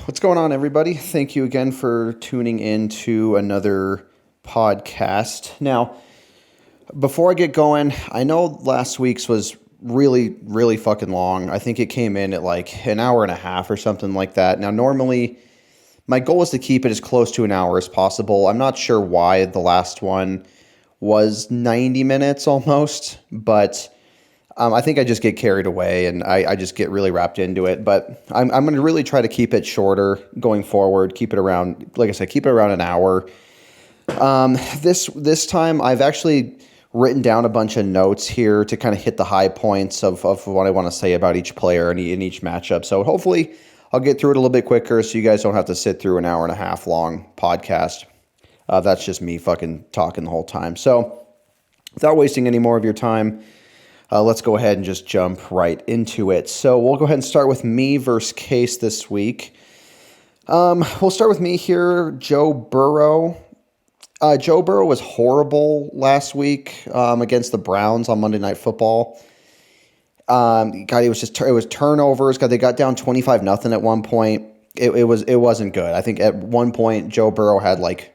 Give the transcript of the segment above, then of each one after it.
What's going on, everybody? Thank you again for tuning in to another podcast. Now, before I get going, I know last week's was really, really fucking long. I think it came in at like an hour and a half or something like that. Now, normally, my goal is to keep it as close to an hour as possible. I'm not sure why the last one was 90 minutes almost, but I think I just get carried away and I just get really wrapped into it. But I'm going to really try to keep it shorter going forward. Keep it around, like I said, keep it around an hour. This time I've actually written down a bunch of notes here to kind of hit the high points of what I want to say about each player in each matchup. So hopefully I'll get through it a little bit quicker so you guys don't have to sit through an hour and a half long podcast. That's just me fucking talking the whole time. So without wasting any more of your time, let's go ahead and just jump right into it. So we'll go ahead and start with me versus Case this week. We'll start with me here, Joe Burrow. Joe Burrow was horrible last week against the Browns on Monday Night Football. God, it was turnovers. God, they got down 25-0 at one point. It wasn't good. I think at one point Joe Burrow had like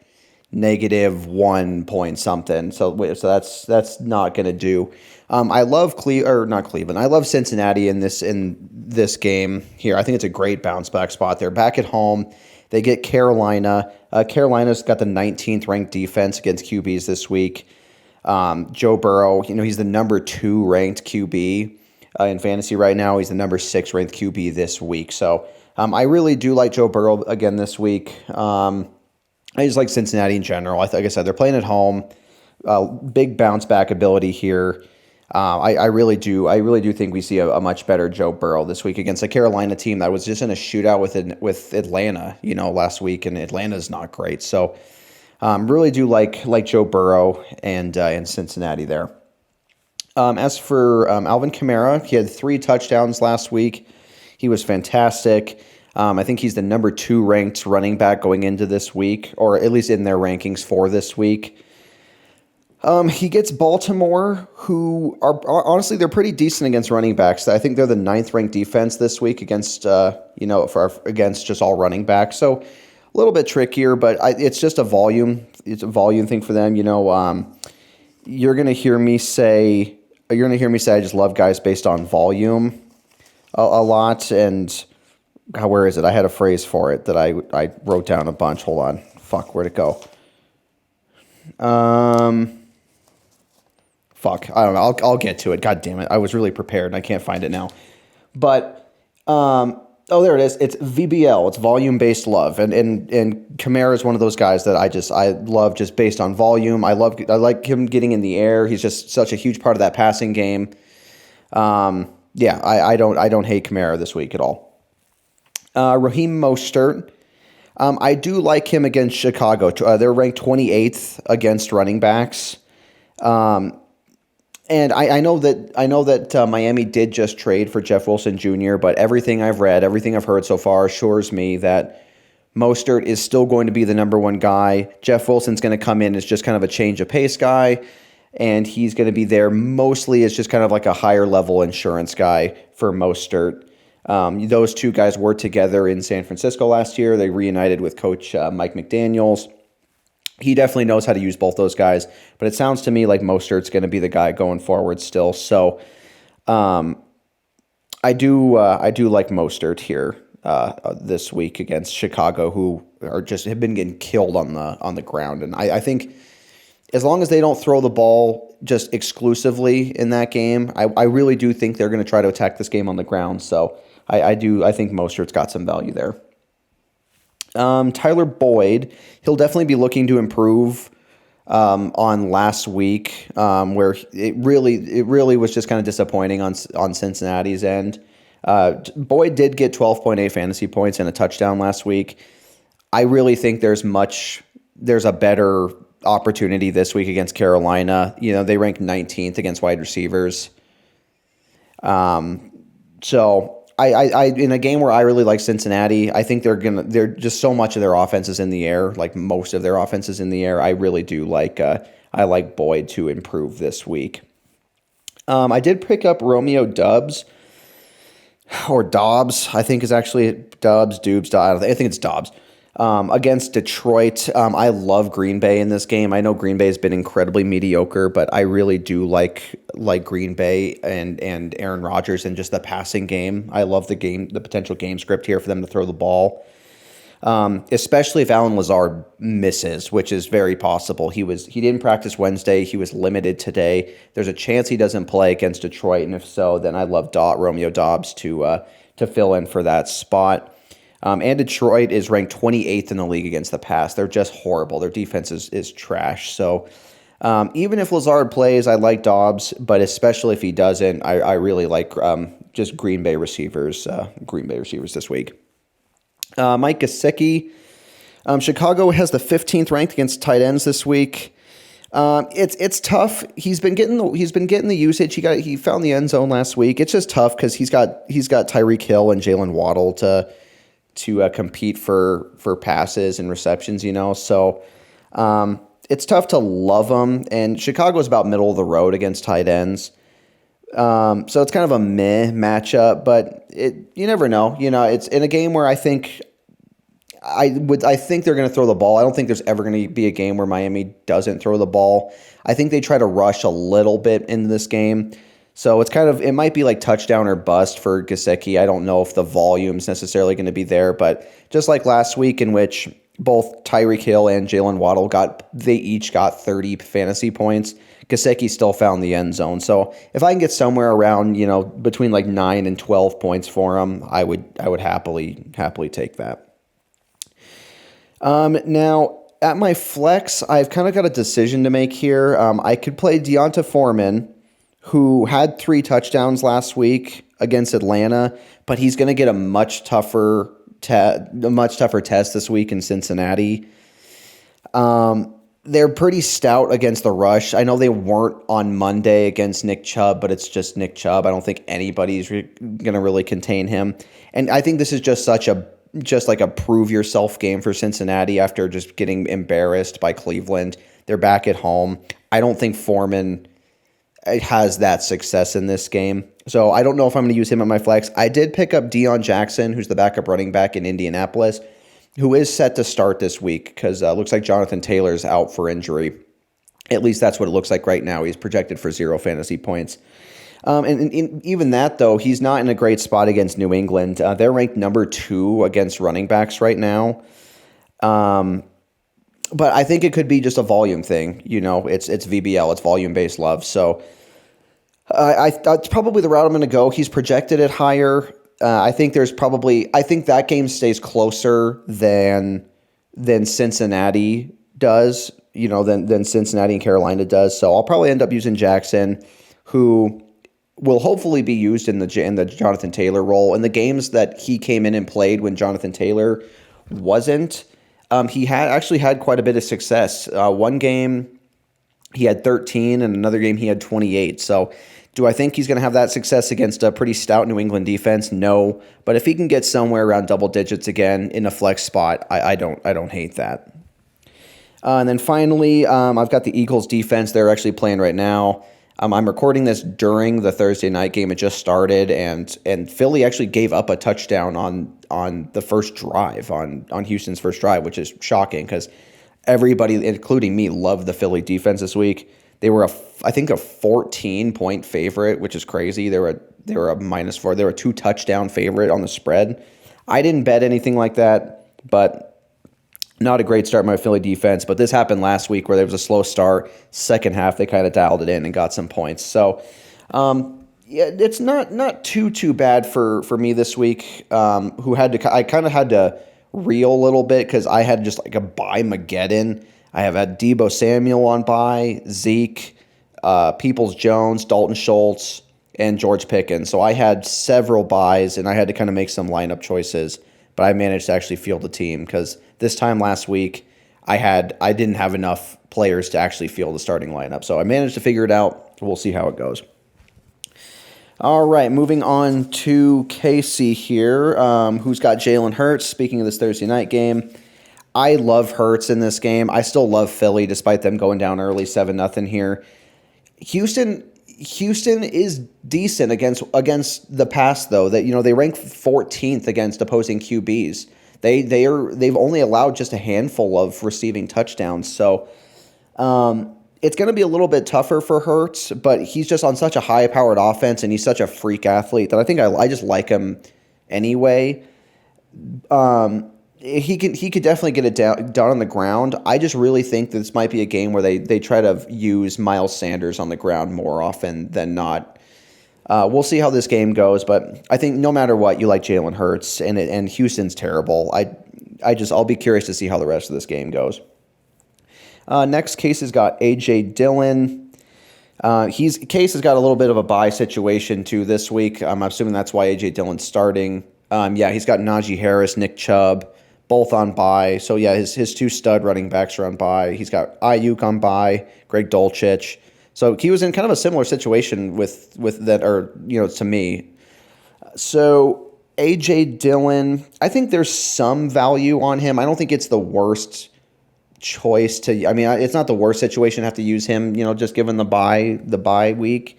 -1 point something. So that's not going to do. I love not Cleveland. I love Cincinnati in this game here. I think it's a great bounce back spot. They're back at home. They get Carolina. Carolina's got the 19th ranked defense against QBs this week. Joe Burrow, he's the number 2 ranked QB in fantasy right now. He's the number 6 ranked QB this week. So I really do like Joe Burrow again this week. I just like Cincinnati in general. Like I said, they're playing at home. Big bounce back ability here. I really do think we see a much better Joe Burrow this week against a Carolina team that was just in a shootout with Atlanta, last week, and Atlanta's not great. So, really do like Joe Burrow and Cincinnati there. As for Alvin Kamara, he had 3 touchdowns last week. He was fantastic. I think he's the number 2 ranked running back going into this week, or at least in their rankings for this week. He gets Baltimore, who are honestly, they're pretty decent against running backs. I think they're the 9th ranked defense this week against against just all running backs. So a little bit trickier, but it's just a volume. It's a volume thing for them. You're gonna hear me say I just love guys based on volume a lot. And where is it? I had a phrase for it that I wrote down a bunch. Hold on. Fuck, where'd it go? Fuck, I don't know. I'll get to it. God damn it. I was really prepared and I can't find it now. But there it is. It's VBL. It's volume-based love. And Kamara is one of those guys that I love just based on volume. I like him getting in the air. He's just such a huge part of that passing game. I don't hate Kamara this week at all. Raheem Mostert. I do like him against Chicago. They're ranked 28th against running backs. And I know that Miami did just trade for Jeff Wilson Jr., but everything I've read, everything I've heard so far assures me that Mostert is still going to be the number 1 guy. Jeff Wilson's going to come in as just kind of a change of pace guy, and he's going to be there mostly as just kind of like a higher level insurance guy for Mostert. Those 2 guys were together in San Francisco last year. They reunited with Coach Mike McDaniels. He definitely knows how to use both those guys, but it sounds to me like Mostert's going to be the guy going forward still. So, I do like Mostert here this week against Chicago, who have been getting killed on the ground, and I think as long as they don't throw the ball just exclusively in that game, I really do think they're going to try to attack this game on the ground. So I think Mostert's got some value there. Tyler Boyd, he'll definitely be looking to improve on last week, where it really was just kind of disappointing on Cincinnati's end. Boyd did get 12.8 fantasy points and a touchdown last week. I really think there's a better opportunity this week against Carolina. They rank 19th against wide receivers. So I in a game where I really like Cincinnati, I think they're just so much of their offense is in the air, like most of their offense is in the air. I really do like I like Boyd to improve this week. I did pick up Romeo Doubs. or Dobbs, I think is actually Dobbs. I think it's Dobbs. Against Detroit, I love Green Bay in this game. I know Green Bay has been incredibly mediocre, but I really do like Green Bay and Aaron Rodgers and just the passing game. I love the potential game script here for them to throw the ball. Especially if Allen Lazard misses, which is very possible. He didn't practice Wednesday. He was limited today. There's a chance he doesn't play against Detroit, and if so, then I love Romeo Dobbs to fill in for that spot. And Detroit is ranked 28th in the league against the pass. They're just horrible. Their defense is trash. So even if Lazard plays, I like Dobbs, but especially if he doesn't, I really like just Green Bay receivers this week. Mike Gesicki. Chicago has the 15th ranked against tight ends this week. It's tough. He's been getting the usage. He found the end zone last week. It's just tough because he's got Tyreek Hill and Jalen Waddle to compete for passes and receptions. So it's tough to love him. And Chicago's about middle of the road against tight ends. So it's kind of a meh matchup, but you never know. It's in a game where I think they're going to throw the ball. I don't think there's ever going to be a game where Miami doesn't throw the ball. I think they try to rush a little bit into this game. So it might be like touchdown or bust for Gesicki. I don't know if the volume's necessarily going to be there, but just like last week in which both Tyreek Hill and Jalen Waddle they each got 30 fantasy points, Gesicki still found the end zone. So if I can get somewhere around, between like 9 and 12 points for him, I would happily take that. Now at my flex, I've kind of got a decision to make here. I could play Deonta Foreman, who had 3 touchdowns last week against Atlanta, but he's going to get a much tougher test this week in Cincinnati. They're pretty stout against the rush. I know they weren't on Monday against Nick Chubb, but it's just Nick Chubb. I don't think anybody's going to really contain him. And I think this is just like a prove yourself game for Cincinnati after just getting embarrassed by Cleveland. They're back at home. I don't think Foreman has that success in this game. So I don't know if I'm going to use him on my flex. I did pick up Deion Jackson, who's the backup running back in Indianapolis, who is set to start this week because it looks like Jonathan Taylor's out for injury. At least that's what it looks like right now. He's projected for 0 fantasy points. And even that, though, he's not in a great spot against New England. They're ranked number 2 against running backs right now. But I think it could be just a volume thing. It's VBL. It's volume-based love. So that's probably the route I'm going to go. He's projected it higher. I think that game stays closer than Cincinnati does, than Cincinnati and Carolina does. So I'll probably end up using Jackson, who will hopefully be used in the Jonathan Taylor role. In the games that he came in and played when Jonathan Taylor wasn't, he had quite a bit of success. One game he had 13, and another game he had 28. So do I think he's going to have that success against a pretty stout New England defense? No. But if he can get somewhere around double digits again in a flex spot, I don't hate that. And then finally, I've got the Eagles defense. They're actually playing right now. I'm recording this during the Thursday night game. It just started, and Philly actually gave up a touchdown on the first drive, on Houston's first drive, which is shocking because everybody, including me, loved the Philly defense this week. They were I think a 14-point favorite, which is crazy. They were a -4. They were a 2-touchdown favorite on the spread. I didn't bet anything like that, but not a great start by my Philly defense. But this happened last week where there was a slow start. Second half, they kind of dialed it in and got some points. So, it's not too bad for me this week. I kind of had to reel a little bit because I had just like a buy-mageddon. I have had Deebo Samuel on bye, Zeke, Peoples-Jones, Dalton Schultz, and George Pickens. So I had several buys, and I had to kind of make some lineup choices. But I managed to actually field the team because this time last week I didn't have enough players to actually field the starting lineup. So I managed to figure it out. We'll see how it goes. All right, moving on to Casey here, who's got Jalen Hurts. Speaking of this Thursday night game, I love Hurts in this game. I still love Philly despite them going down early 7-0 here. Houston, Houston is decent against the pass, though. That they rank 14th against opposing QBs. They've only allowed just a handful of receiving touchdowns. So it's going to be a little bit tougher for Hurts, but he's just on such a high-powered offense, and he's such a freak athlete that I think I just like him anyway. He could definitely get it down on the ground. I just really think that this might be a game where they try to use Miles Sanders on the ground more often than not. We'll see how this game goes, but I think no matter what, you like Jalen Hurts, and Houston's terrible. I'll be curious to see how the rest of this game goes. Next, Case has got A.J. Dillon. Case has got a little bit of a bye situation too this week. I'm assuming that's why A.J. Dillon's starting. He's got Najee Harris, Nick Chubb, both on bye. So yeah, his two stud running backs are on bye. He's got Ayuk on bye, Greg Dulcich. So he was in kind of a similar situation with that, or to me. So A.J. Dillon, I think there's some value on him. I don't think it's the worst choice it's not the worst situation to have to use him, just given the bye week.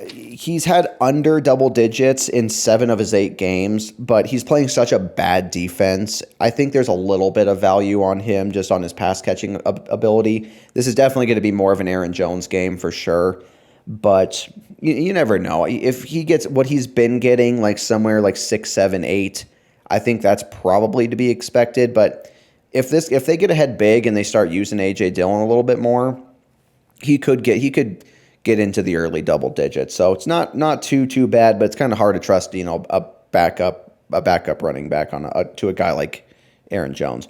He's had under double digits in 7 of his 8 games, but he's playing such a bad defense. I think there's a little bit of value on him just on his pass catching ability. This is definitely going to be more of an Aaron Jones game for sure, but you never know. If he gets what he's been getting, like somewhere like 6, 7, 8, I think that's probably to be expected, but if they get ahead big and they start using A.J. Dillon a little bit more, he could get into the early double digits. So it's not too bad, but it's kind of hard to trust a backup running back to a guy like Aaron Jones.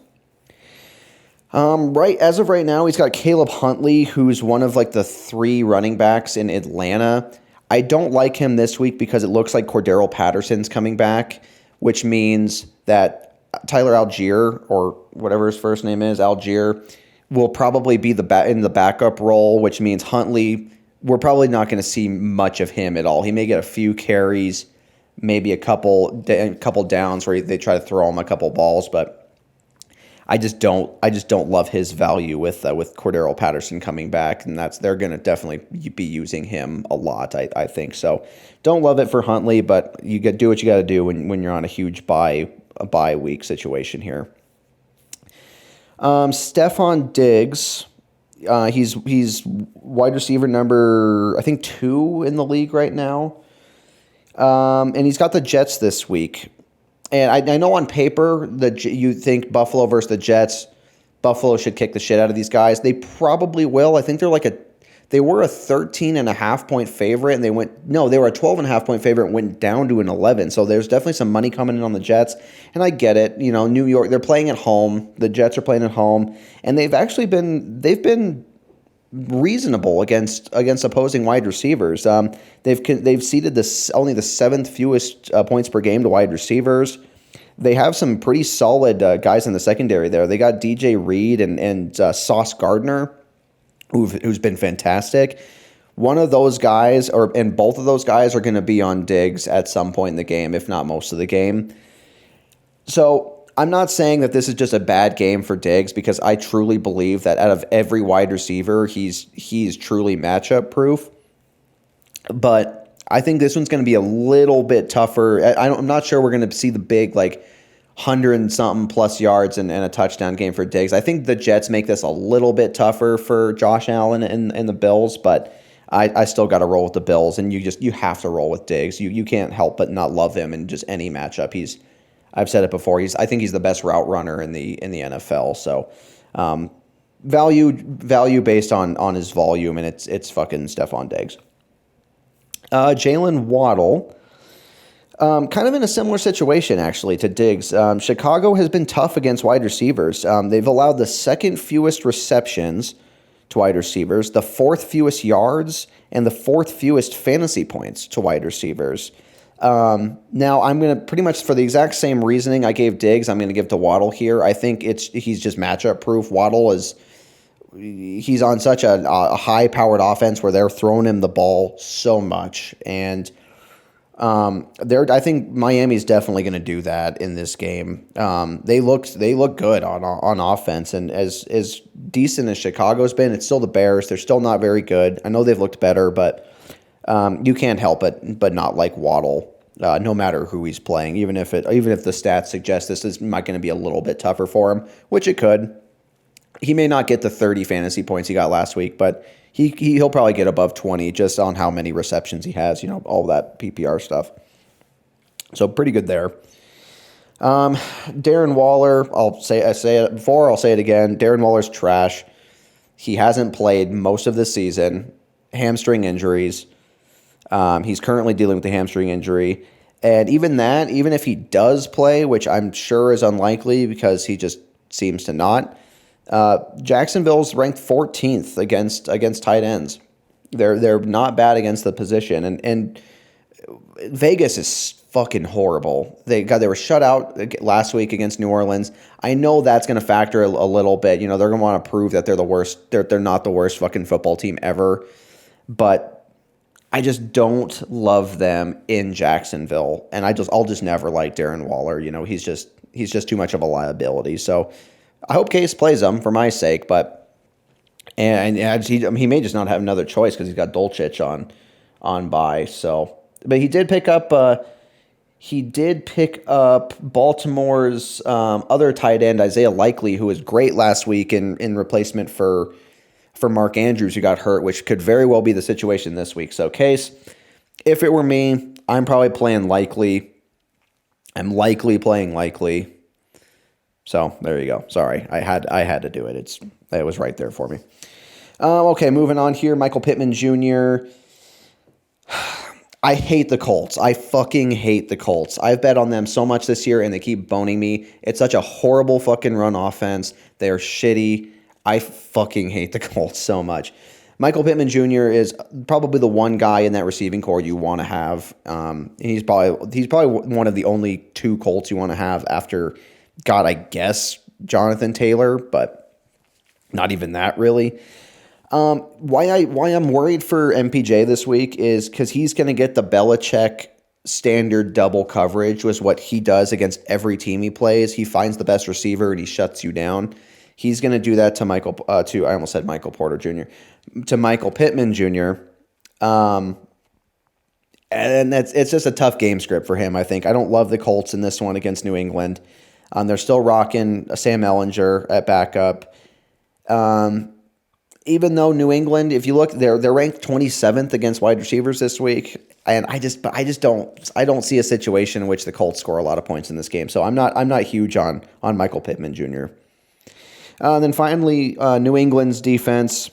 As of right now, he's got Caleb Huntley, who's one of like the 3 running backs in Atlanta. I don't like him this week because it looks like Cordero Patterson's coming back, which means that Tyler Algier, or whatever his first name is, Algier, will probably be in the backup role, which means Huntley, we're probably not going to see much of him at all. He may get a few carries, maybe a couple downs where they try to throw him a couple balls, but I just don't love his value with Cordero Patterson coming back, and they're going to definitely be using him a lot. I think so. Don't love it for Huntley, but you got do what you got to do when you're on a huge bye week situation here. Stephon Diggs, he's wide receiver number, I think, 2 in the league right now. And he's got the Jets this week. And I know on paper that you think Buffalo versus the Jets, Buffalo should kick the shit out of these guys. They probably will. I think they were a 13.5 point favorite, and they were a 12.5 point favorite and went down to an 11. So there's definitely some money coming in on the Jets, and I get it. New York, they're playing at home. The Jets are playing at home, and they've been reasonable against opposing wide receivers. They've ceded only the 7th fewest points per game to wide receivers. They have some pretty solid guys in the secondary there. They got DJ Reed and Sauce Gardner, who's been fantastic. One of those guys, and both of those guys, are going to be on Diggs at some point in the game, if not most of the game. So I'm not saying that this is just a bad game for Diggs, because I truly believe that out of every wide receiver, he's truly matchup proof. But I think this one's going to be a little bit tougher. I'm not sure we're going to see the big 100 and something plus yards and a touchdown game for Diggs. I think the Jets make this a little bit tougher for Josh Allen and the Bills, but I still got to roll with the Bills, and you have to roll with Diggs. You can't help but not love him in just any matchup. I've said it before. I think he's the best route runner in the NFL. So value based on his volume, and it's fucking Stephon Diggs. Jalen Waddle. Kind of in a similar situation, actually, to Diggs. Chicago has been tough against wide receivers. They've allowed the 2nd fewest receptions to wide receivers, the 4th fewest yards, and the 4th fewest fantasy points to wide receivers. Now, I'm going to pretty much, for the exact same reasoning I gave Diggs, I'm going to give to Waddle here. I think he's just matchup proof. Waddle he's on such a high-powered offense where they're throwing him the ball so much, and I think Miami's definitely going to do that in this game. They look good on offense, and as decent as Chicago's been, it's still the Bears. They're still not very good. I know they've looked better, but You can't help it but not like Waddle, no matter who he's playing, even if the stats suggest this is not going to be a little bit tougher for him, which it could. He may not get the 30 fantasy points he got last week, but he'll probably get above 20 just on how many receptions he has, all that PPR stuff. So pretty good there. Darren Waller, I say it before, I'll say it again. Darren Waller's trash. He hasn't played most of the season. Hamstring injuries. He's currently dealing with the hamstring injury. And even if he does play, which I'm sure is unlikely because he just seems to not, Jacksonville's ranked 14th against tight ends. They're not bad against the position, and Vegas is fucking horrible. They were shut out last week against New Orleans. I know that's going to factor a little bit. They're going to want to prove that they're the worst. They're not the worst fucking football team ever, but I just don't love them in Jacksonville, and I'll just never like Darren Waller. He's just too much of a liability. So I hope Case plays him for my sake, but he may just not have another choice because he's got Dulcich on bye. So, but he did pick up Baltimore's other tight end, Isaiah Likely, who was great last week in replacement for Mark Andrews, who got hurt, which could very well be the situation this week. So, Case, if it were me, I'm probably playing Likely. I'm likely playing Likely. So there you go. Sorry, I had to do it. It was right there for me. Okay, moving on here. Michael Pittman Jr. I hate the Colts. I fucking hate the Colts. I've bet on them so much this year, and they keep boning me. It's such a horrible fucking run offense. They are shitty. I fucking hate the Colts so much. Michael Pittman Jr. is probably the one guy in that receiving core you want to have. He's probably one of the only two Colts you want to have after, God, I guess, Jonathan Taylor, but not even that really. Why I'm worried for MPJ this week is because he's going to get the Belichick standard double coverage, was what he does against every team he plays. He finds the best receiver and he shuts you down. He's going to do that to I almost said Michael Porter Jr., to Michael Pittman Jr. And it's just a tough game script for him, I think. I don't love the Colts in this one against New England. They're still rocking Sam Ellinger at backup. Even though New England, if you look, they're ranked 27th against wide receivers this week, and I don't see a situation in which the Colts score a lot of points in this game. So I'm not huge on Michael Pittman Jr. Then finally, New England's defense.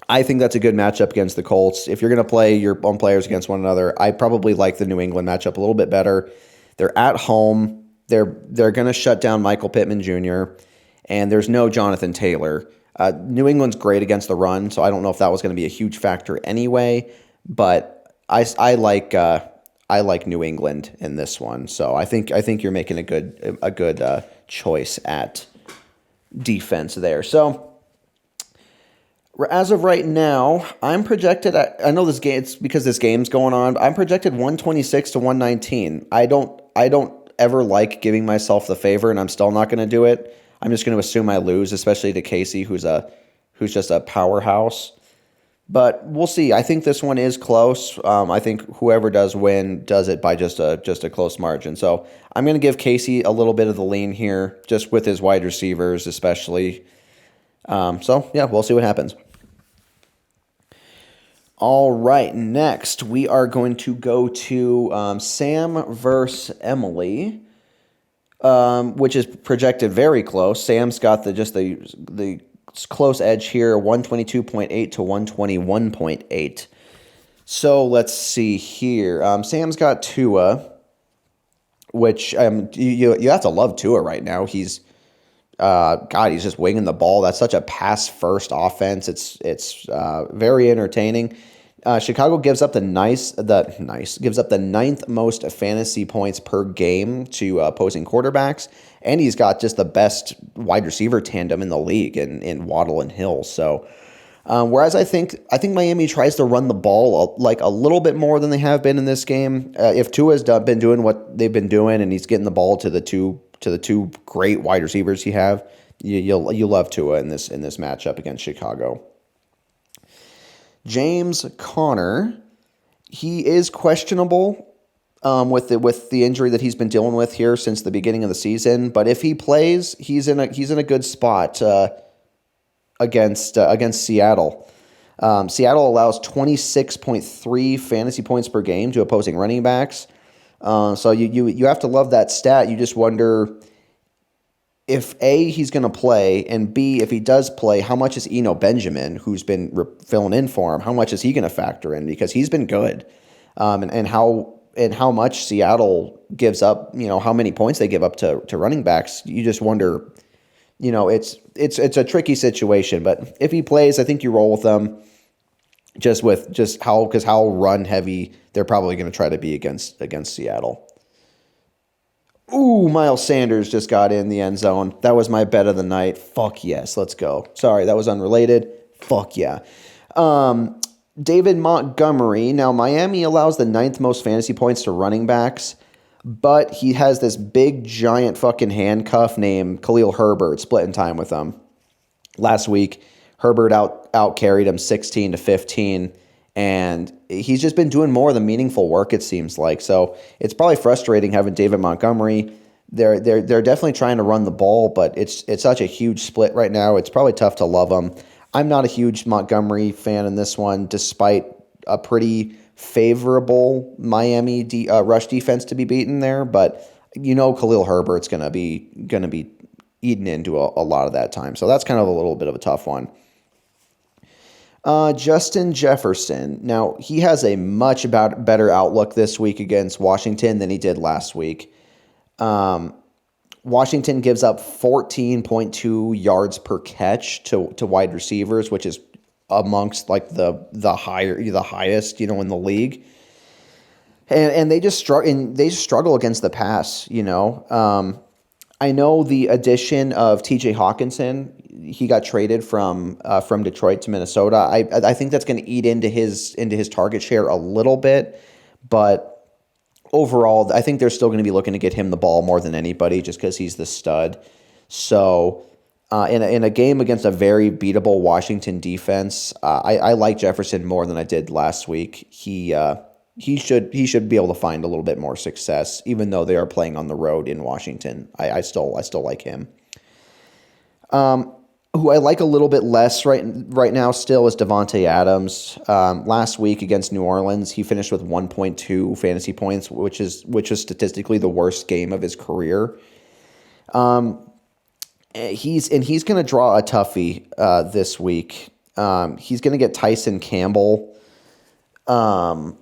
I think that's a good matchup against the Colts. If you're going to play your own players against one another, I probably like the New England matchup a little bit better. They're at home. They're going to shut down Michael Pittman Jr., and there's no Jonathan Taylor. New England's great against the run, so I don't know if that was going to be a huge factor anyway. But I like New England in this one, so I think you're making a good choice at defense there. So as of right now, I'm projected at, I know this game, it's because this game's going on. I'm projected 126 to 119. I don't ever like giving myself the favor, and I'm still not going to do it. I'm just going to assume I lose, especially to Casey, who's just a powerhouse. But we'll see. I think this one is close. I think whoever does win does it by just a close margin. So I'm going to give Casey a little bit of the lean here, just with his wide receivers especially. So yeah, we'll see what happens. All right, next we are going to go to Sam versus Emily. Which is projected very close. Sam's got the close edge here, 122.8 to 121.8. So let's see here. Sam's got Tua, which you have to love Tua right now. He's he's just winging the ball. That's such a pass first offense. It's very entertaining. Chicago gives up the ninth most fantasy points per game to opposing quarterbacks, and he's got just the best wide receiver tandem in the league in Waddle and Hill. So, whereas I think Miami tries to run the ball a little bit more than they have been in this game. If Tua's been doing what they've been doing, and he's getting the ball to the two great wide receivers he have, you love Tua in this matchup against Chicago. James Conner He is questionable with the injury that he's been dealing with here since the beginning of the season. But if he plays, he's in a good spot against Seattle. Seattle allows 26.3 fantasy points per game to opposing running backs. So you have to love that stat. You just wonder if A, he's going to play, and B, if he does play, how much is Eno Benjamin, who's been filling in for him, how much is he going to factor in? Because he's been good. And how much Seattle gives up, how many points they give up to running backs. You just wonder, it's a tricky situation. But if he plays, I think you roll with them because how run heavy they're probably going to try to be against Seattle. Ooh, Miles Sanders just got in the end zone. That was my bet of the night. Fuck yes, let's go. Sorry, that was unrelated. Fuck yeah. David Montgomery. Now, Miami allows the 9th most fantasy points to running backs, but he has this big, giant fucking handcuff named Khalil Herbert splitting time with him. Last week, Herbert out carried him 16-15, and he's just been doing more of the meaningful work, it seems like. So it's probably frustrating having David Montgomery. They're definitely trying to run the ball, but it's such a huge split right now. It's probably tough to love him. I'm not a huge Montgomery fan in this one, despite a pretty favorable Miami rush defense to be beaten there. But Khalil Herbert's gonna be eaten into a lot of that time. So that's kind of a little bit of a tough one. Justin Jefferson. Now, he has a much better outlook this week against Washington than he did last week. Washington gives up 14.2 yards per catch to wide receivers, which is amongst like the highest, in the league. And they just struggle against the pass, I know the addition of TJ Hawkinson, he got traded from Detroit to Minnesota. I think that's going to eat into his target share a little bit, but overall, I think they're still going to be looking to get him the ball more than anybody just because he's the stud. So in a game against a very beatable Washington defense, I like Jefferson more than I did last week. He should be able to find a little bit more success, even though they are playing on the road in Washington. I still like him. Who I like a little bit less right now still is Devontae Adams. Last week against New Orleans, he finished with 1.2 fantasy points, which is statistically the worst game of his career. He's going to draw a toughie this week. He's going to get Tyson Campbell. I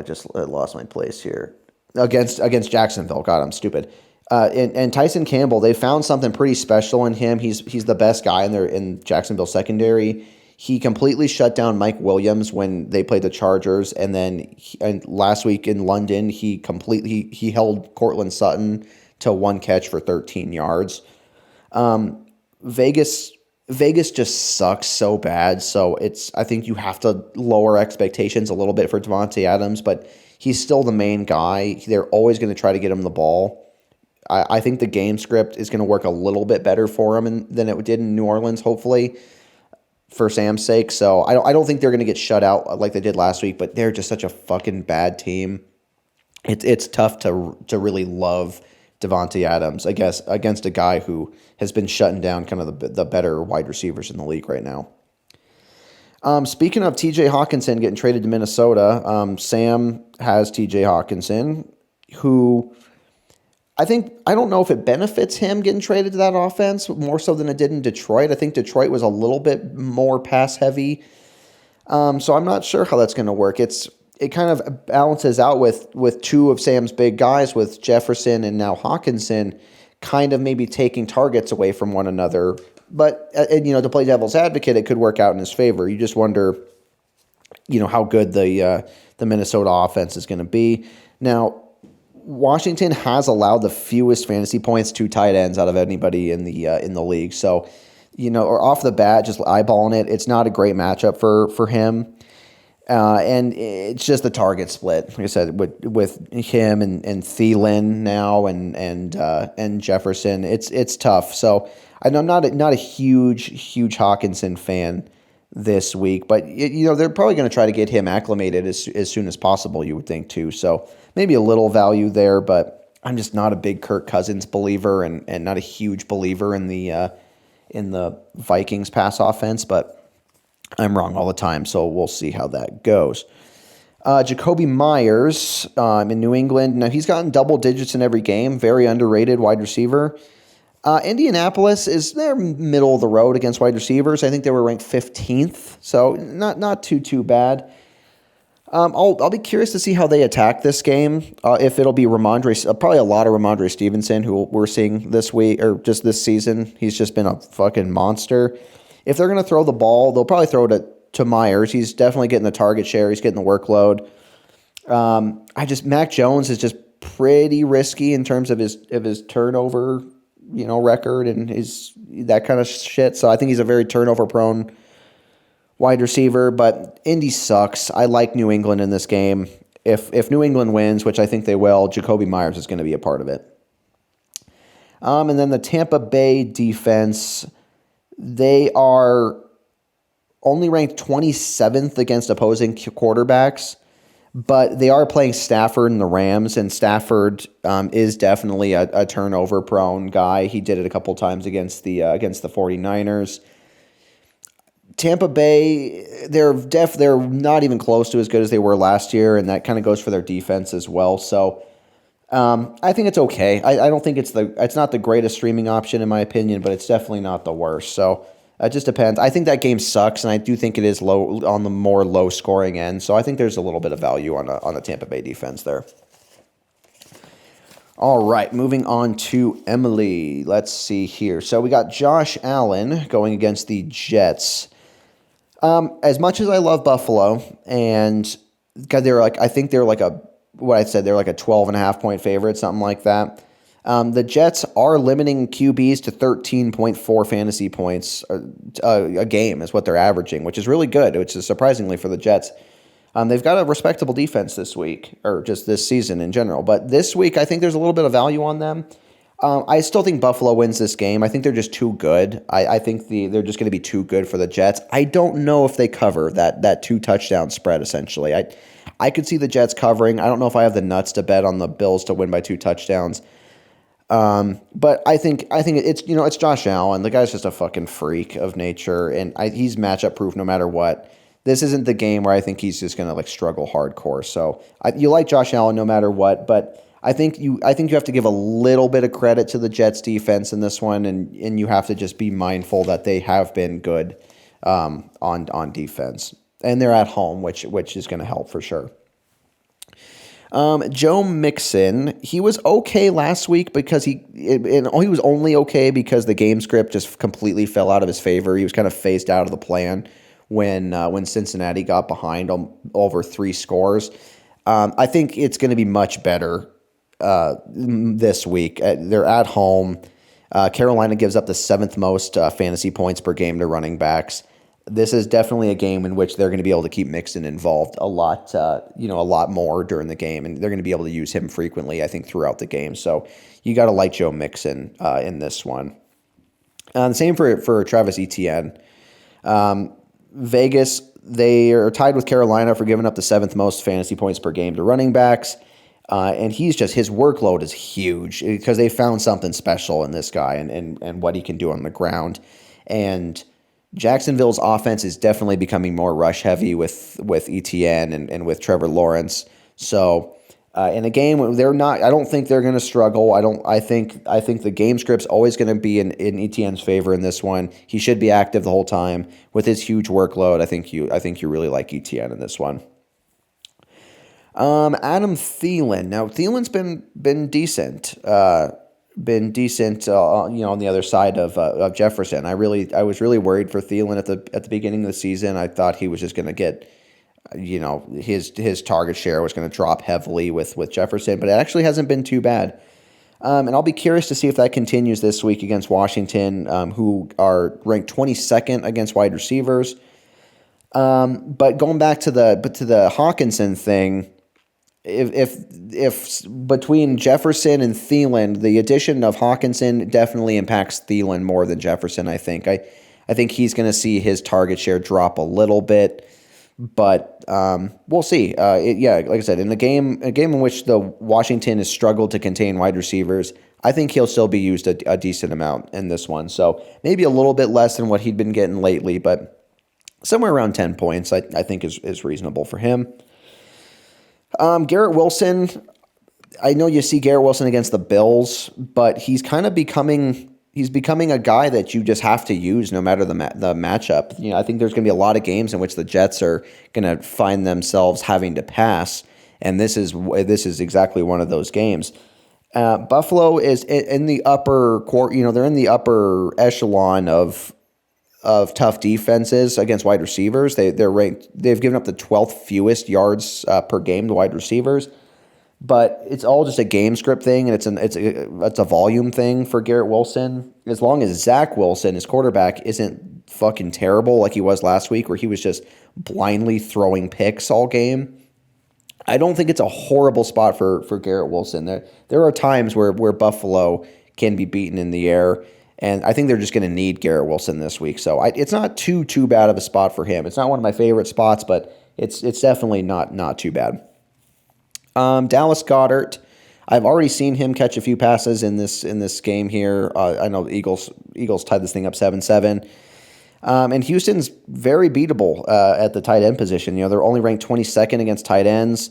just lost my place here. Against Jacksonville. God, I'm stupid. And Tyson Campbell, they found something pretty special in him. He's the best guy in Jacksonville secondary. He completely shut down Mike Williams when they played the Chargers, and then last week in London, he held Cortland Sutton to one catch for 13 yards. Vegas just sucks so bad, so I think you have to lower expectations a little bit for Devontae Adams, but he's still the main guy. They're always going to try to get him the ball. I think the game script is going to work a little bit better for him than it did in New Orleans, hopefully, for Sam's sake. So I don't think they're going to get shut out like they did last week, but they're just such a fucking bad team. It's tough to really love Devontae Adams, I guess, against a guy who has been shutting down kind of the better wide receivers in the league right now. Speaking of TJ Hawkinson getting traded to Minnesota, Sam has TJ Hawkinson, who I don't know if it benefits him getting traded to that offense more so than it did in Detroit. I think Detroit was a little bit more pass heavy. So I'm not sure how that's going to work. It kind of balances out with two of Sam's big guys, with Jefferson and now Hawkinson, kind of maybe taking targets away from one another. But to play devil's advocate, it could work out in his favor. You just wonder, how good the Minnesota offense is going to be. Now, Washington has allowed the fewest fantasy points to tight ends out of anybody in the league. So, or off the bat, just eyeballing it, it's not a great matchup for him. And it's just the target split. Like I said, with him and Feelin now and Jefferson, it's tough. So I'm not a huge Hawkinson fan this week. But they're probably going to try to get him acclimated as soon as possible, you would think too. So maybe a little value there, but I'm just not a big Kirk Cousins believer and not a huge believer in the Vikings pass offense. But I'm wrong all the time, so we'll see how that goes. Jacoby Myers in New England. Now, he's gotten double digits in every game. Very underrated wide receiver. Indianapolis is they're middle of the road against wide receivers. I think they were ranked 15th, so not too bad. I'll be curious to see how they attack this game. If it'll be probably a lot of Ramondre Stevenson, who we're seeing this week or just this season. He's just been a fucking monster. If they're going to throw the ball, they'll probably throw it to Myers. He's definitely getting the target share. He's getting the workload. Mac Jones is just pretty risky in terms of his turnover, record and that kind of shit. So I think he's a very turnover prone wide receiver, but Indy sucks. I like New England in this game. If New England wins, which I think they will, Jacoby Myers is going to be a part of it. And then the Tampa Bay defense, they are only ranked 27th against opposing quarterbacks, but they are playing Stafford and the Rams, and Stafford is definitely a turnover-prone guy. He did it a couple times against the 49ers. Tampa Bay, they're not even close to as good as they were last year, and that kind of goes for their defense as well. So I think it's okay. I don't think it's not the greatest streaming option in my opinion, but it's definitely not the worst. So it just depends. I think that game sucks, and I do think it is low on the more low scoring end. So I think there's a little bit of value on the Tampa Bay defense there. All right, moving on to Emily. Let's see here. So we got Josh Allen going against the Jets. As much as I love Buffalo, and I think they're like a 12.5 point favorite, something like that. The Jets are limiting QBs to 13.4 fantasy points a game is what they're averaging, which is really good, which is surprisingly for the Jets. They've got a respectable defense this week, or just this season in general. But this week, I think there's a little bit of value on them. I still think Buffalo wins this game. I think they're just too good. I think they're just going to be too good for the Jets. I don't know if they cover that 2-touchdown spread, essentially. I could see the Jets covering. I don't know if I have the nuts to bet on the Bills to win by 2 touchdowns. But I think it's Josh Allen. The guy's just a fucking freak of nature, and he's matchup proof no matter what. This isn't the game where I think he's just going to struggle hardcore. So you like Josh Allen no matter what, but I think you have to give a little bit of credit to the Jets defense in this one, and you have to just be mindful that they have been good on defense, and they're at home, which is going to help for sure. Joe Mixon, he was okay last week because he was only okay because the game script just completely fell out of his favor. He was kind of phased out of the plan when Cincinnati got behind over 3 scores. I think it's going to be much better this week. They're at home. Carolina gives up the 7th most fantasy points per game to running backs. This is definitely a game in which they're going to be able to keep Mixon involved a lot more during the game, and they're going to be able to use him frequently, I think, throughout the game. So you got to like Joe Mixon in this one. The same for Travis Etienne. Vegas, they are tied with Carolina for giving up the 7th most fantasy points per game to running backs. And his workload is huge because they found something special in this guy and what he can do on the ground. And Jacksonville's offense is definitely becoming more rush heavy with Etienne and with Trevor Lawrence. So in a game I don't think they're going to struggle. I think the game script's always going to be in Etienne's favor in this one. He should be active the whole time with his huge workload. I think you really like Etienne in this one. Adam Thielen. Now Thielen's been decent. On the other side of Jefferson. I was really worried for Thielen at the beginning of the season. I thought he was just going to get, his target share was going to drop heavily with Jefferson, but it actually hasn't been too bad. And I'll be curious to see if that continues this week against Washington, who are ranked 22nd against wide receivers. But going back to the Hawkinson thing, if between Jefferson and Thielen, the addition of Hawkinson definitely impacts Thielen more than Jefferson, I think. I think he's going to see his target share drop a little bit, but we'll see. Like I said, in a game in which the Washington has struggled to contain wide receivers, I think he'll still be used a decent amount in this one. So maybe a little bit less than what he'd been getting lately, but somewhere around 10 points I think is reasonable for him. Garrett Wilson, I know you see Garrett Wilson against the Bills, but he's kind of becoming a guy that you just have to use no matter the matchup. I think there's going to be a lot of games in which the Jets are going to find themselves having to pass, and this is exactly one of those games. Buffalo is in the upper court. They're in the upper echelon of tough defenses against wide receivers. They're ranked. They've given up the 12th fewest yards per game to wide receivers. But it's all just a game script thing, and it's a volume thing for Garrett Wilson. As long as Zach Wilson, his quarterback, isn't fucking terrible like he was last week, where he was just blindly throwing picks all game, I don't think it's a horrible spot for Garrett Wilson. There are times where Buffalo can be beaten in the air, and I think they're just going to need Garrett Wilson this week. So it's not too bad of a spot for him. It's not one of my favorite spots, but it's definitely not too bad. Dallas Goedert, I've already seen him catch a few passes in this game here. I know the Eagles tied this thing up 7-7. And Houston's very beatable at the tight end position. They're only ranked 22nd against tight ends.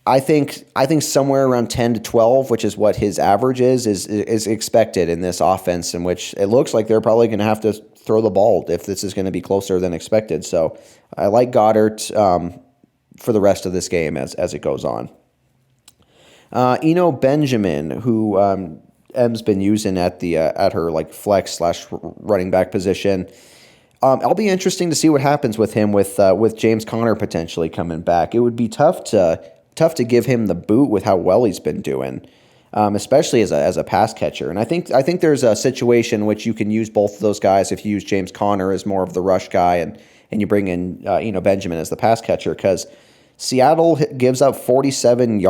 I think somewhere around 10 to 12, which is what his average is expected in this offense, in which it looks like they're probably going to have to throw the ball if this is going to be closer than expected. So I like Goddard for the rest of this game as it goes on. Eno Benjamin, who M's been using at her like flex / running back position. I'll be interesting to see what happens with him with James Conner potentially coming back. It would be tough to give him the boot with how well he's been doing, especially as a pass catcher. And I think there's a situation in which you can use both of those guys if you use James Conner as more of the rush guy and you bring in Benjamin as the pass catcher, because Seattle gives up 47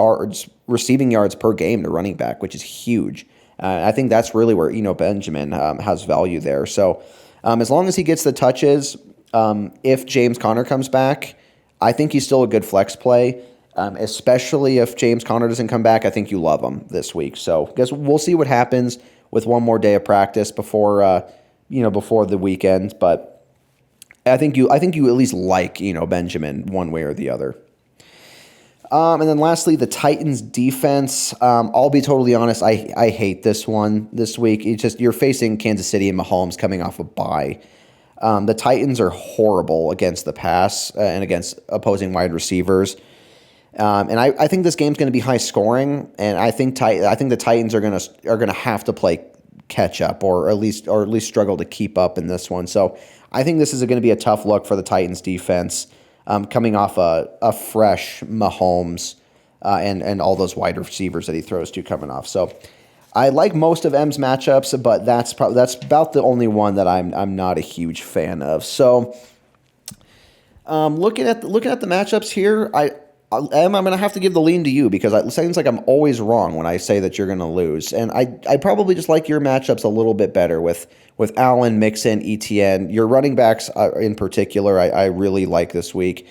receiving yards per game to running back, which is huge. I think that's really where Benjamin has value there. So as long as he gets the touches, if James Conner comes back, I think he's still a good flex play, especially if James Conner doesn't come back. I think you love him this week. So I guess we'll see what happens with one more day of practice before the weekend. But I think you at least like Benjamin one way or the other. And then lastly, the Titans defense. I'll be totally honest, I hate this one this week. You're facing Kansas City and Mahomes coming off a bye. The Titans are horrible against the pass and against opposing wide receivers. And I think this game's going to be high scoring, and I think the Titans are going to have to play catch up or at least struggle to keep up in this one. So I think this is going to be a tough look for the Titans defense. Coming off a fresh Mahomes and all those wide receivers that he throws to coming off. So I like most of M's matchups, but that's about the only one that I'm not a huge fan of. So looking at the matchups here, I'm going to have to give the lean to you because it seems like I'm always wrong when I say that you're going to lose. And I probably just like your matchups a little bit better with Allen, Mixon, ETN. Your running backs in particular, I really like this week.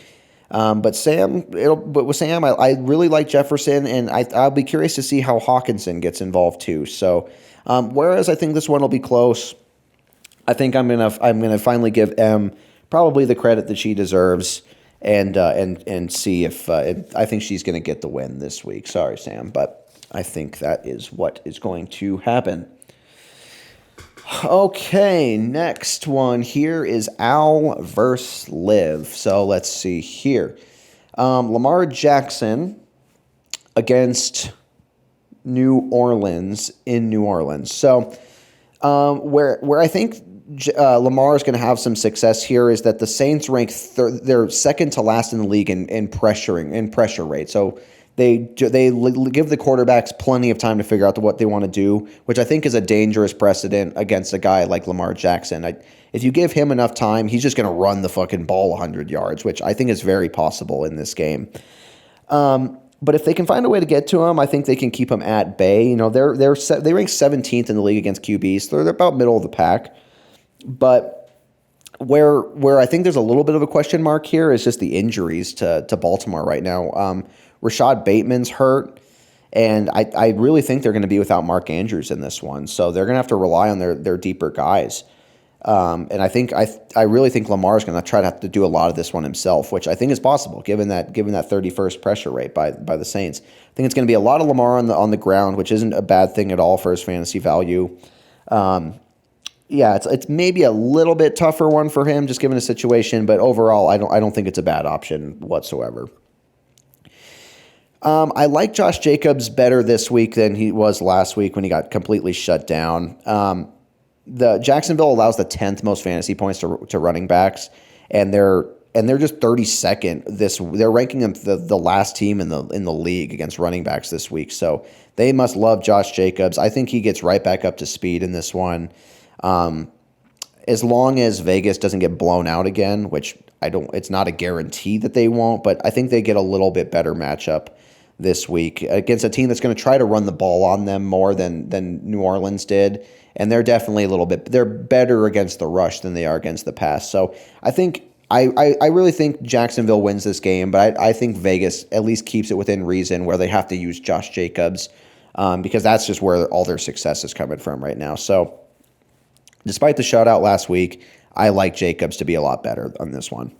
But with Sam, I really like Jefferson, and I'll be curious to see how Hawkinson gets involved too. So whereas I think this one will be close, I think I'm gonna finally give M probably the credit that she deserves. And see if I think she's going to get the win this week. Sorry, Sam, but I think that is what is going to happen. Okay, next one here is Al versus Liv. So let's see here. Lamar Jackson against New Orleans in New Orleans. So where I think Lamar is going to have some success here is that the Saints rank they're second to last in the league in pressure rate. So they give the quarterbacks plenty of time to figure out what they want to do, which I think is a dangerous precedent against a guy like Lamar Jackson. If you give him enough time, he's just going to run the fucking ball 100 yards, which I think is very possible in this game. But if they can find a way to get to him, I think they can keep him at bay. They rank 17th in the league against QBs. So they're about middle of the pack. But where I think there's a little bit of a question mark here is just the injuries to Baltimore right now. Rashad Bateman's hurt, and I really think they're going to be without Mark Andrews in this one. So they're going to have to rely on their deeper guys. And I really think Lamar's going to try to have to do a lot of this one himself, which I think is possible given that 31st pressure rate by the Saints. I think it's going to be a lot of Lamar on the ground, which isn't a bad thing at all for his fantasy value. Yeah, it's maybe a little bit tougher one for him just given the situation, but overall I don't think it's a bad option whatsoever. I like Josh Jacobs better this week than he was last week when he got completely shut down. The Jacksonville allows the 10th most fantasy points to running backs, and they're just 32nd. They're ranking them the last team in the league against running backs this week. So they must love Josh Jacobs. I think he gets right back up to speed in this one, as long as Vegas doesn't get blown out again, which I don't. It's not a guarantee that they won't, but I think they get a little bit better matchup this week against a team that's going to try to run the ball on them more than New Orleans did. And they're definitely they're better against the rush than they are against the pass. So I think, I really think Jacksonville wins this game, but I think Vegas at least keeps it within reason where they have to use Josh Jacobs, because that's just where all their success is coming from right now. So despite the shutout last week, I like Jacobs to be a lot better on this one.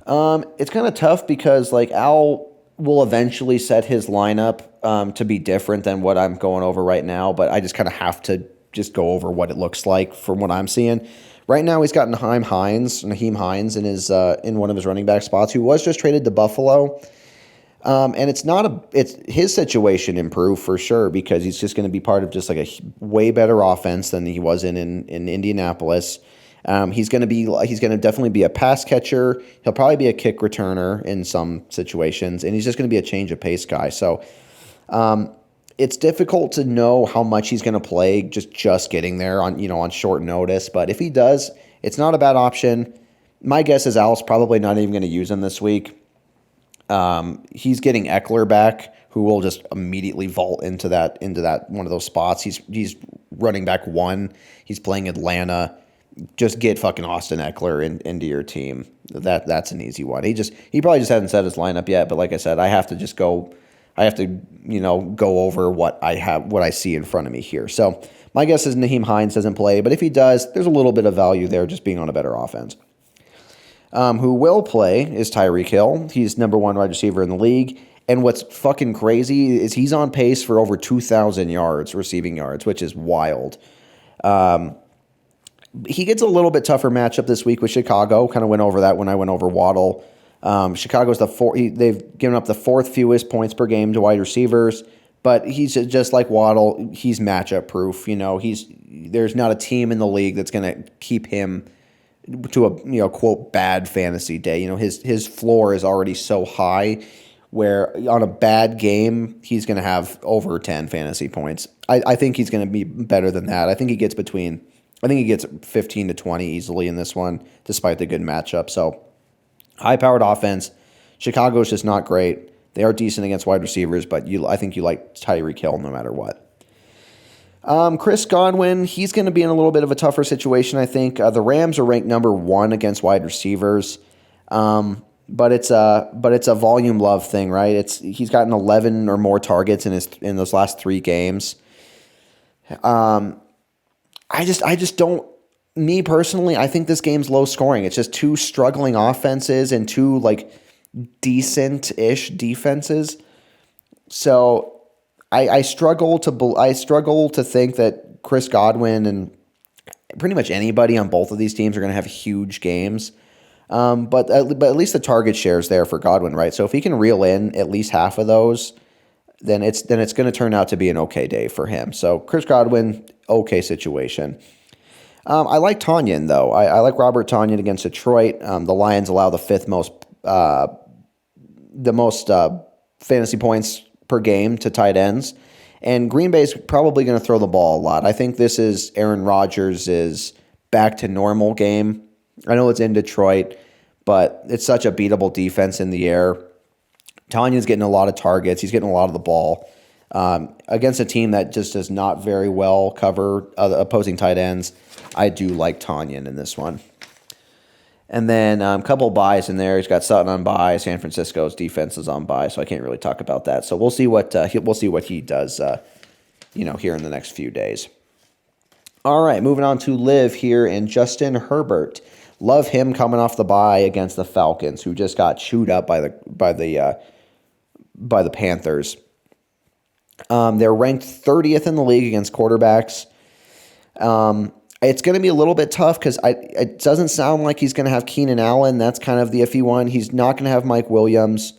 It's kind of tough because Al will eventually set his lineup to be different than what I'm going over right now, but I just kind of have to just go over what it looks like from what I'm seeing. Right now, he's got Nyheim Hines in one of his running back spots, who was just traded to Buffalo. And it's his situation improved for sure because he's just going to be part of just a way better offense than he was in Indianapolis. He's going to definitely be a pass catcher. He'll probably be a kick returner in some situations, and he's just going to be a change of pace guy. So it's difficult to know how much he's going to play just getting there on short notice. But if he does, it's not a bad option. My guess is Al's probably not even going to use him this week. He's getting Eckler back, who will just immediately vault into that one of those spots. He's running back 1. He's playing Atlanta. Just get fucking Austin Eckler into your team. That's an easy one. He probably just hasn't set his lineup yet, but like I said, I have to go over what I see in front of me here. So my guess is Nyheim Hines doesn't play, but if he does, there's a little bit of value there just being on a better offense. Who will play is Tyreek Hill. He's number 1 wide receiver in the league. And what's fucking crazy is he's on pace for over 2,000 receiving yards, which is wild. He gets a little bit tougher matchup this week with Chicago. Kind of went over that when I went over Waddle. Chicago's they've given up the 4th fewest points per game to wide receivers, but he's just like Waddle. He's matchup proof. There's not a team in the league that's going to keep him to a quote bad fantasy day. His floor is already so high where on a bad game he's going to have over 10 fantasy points. I think he's going to be better than that. I think he gets 15 to 20 easily in this one, despite the good matchup. So high-powered offense. Chicago's just not great. They are decent against wide receivers, but I think you like Tyreek Hill no matter what. Chris Godwin, he's going to be in a little bit of a tougher situation, I think. The Rams are ranked number 1 against wide receivers, but it's a volume love thing, right? He's gotten 11 or more targets in those last 3 games. I just don't. Me personally, I think this game's low scoring. It's just 2 struggling offenses and 2 decent-ish defenses. So I struggle to think that Chris Godwin and pretty much anybody on both of these teams are going to have huge games. But at least the target share is there for Godwin, right? So if he can reel in at least half of those, then it's going to turn out to be an okay day for him. So Chris Godwin, okay situation. I like Tonyan though. I like Robert Tonyan against Detroit. The Lions allow the 5th most fantasy points per game to tight ends, and Green Bay's probably going to throw the ball a lot. I think this is Aaron Rodgers' back to normal game. I know it's in Detroit, but it's such a beatable defense in the air. Tanyan's getting a lot of targets. He's getting a lot of the ball. Against a team that just does not very well cover opposing tight ends, I do like Tanyan in this one. And then a couple buys in there. He's got Sutton on buy. San Francisco's defense is on buy, so I can't really talk about that. So we'll see what he does, here in the next few days. All right, moving on to Liv here and Justin Herbert. Love him coming off the bye against the Falcons, who just got chewed up by the Panthers. They're ranked 30th in the league against quarterbacks. It's going to be a little bit tough because it doesn't sound like he's going to have Keenan Allen. That's kind of the iffy one. He's not going to have Mike Williams.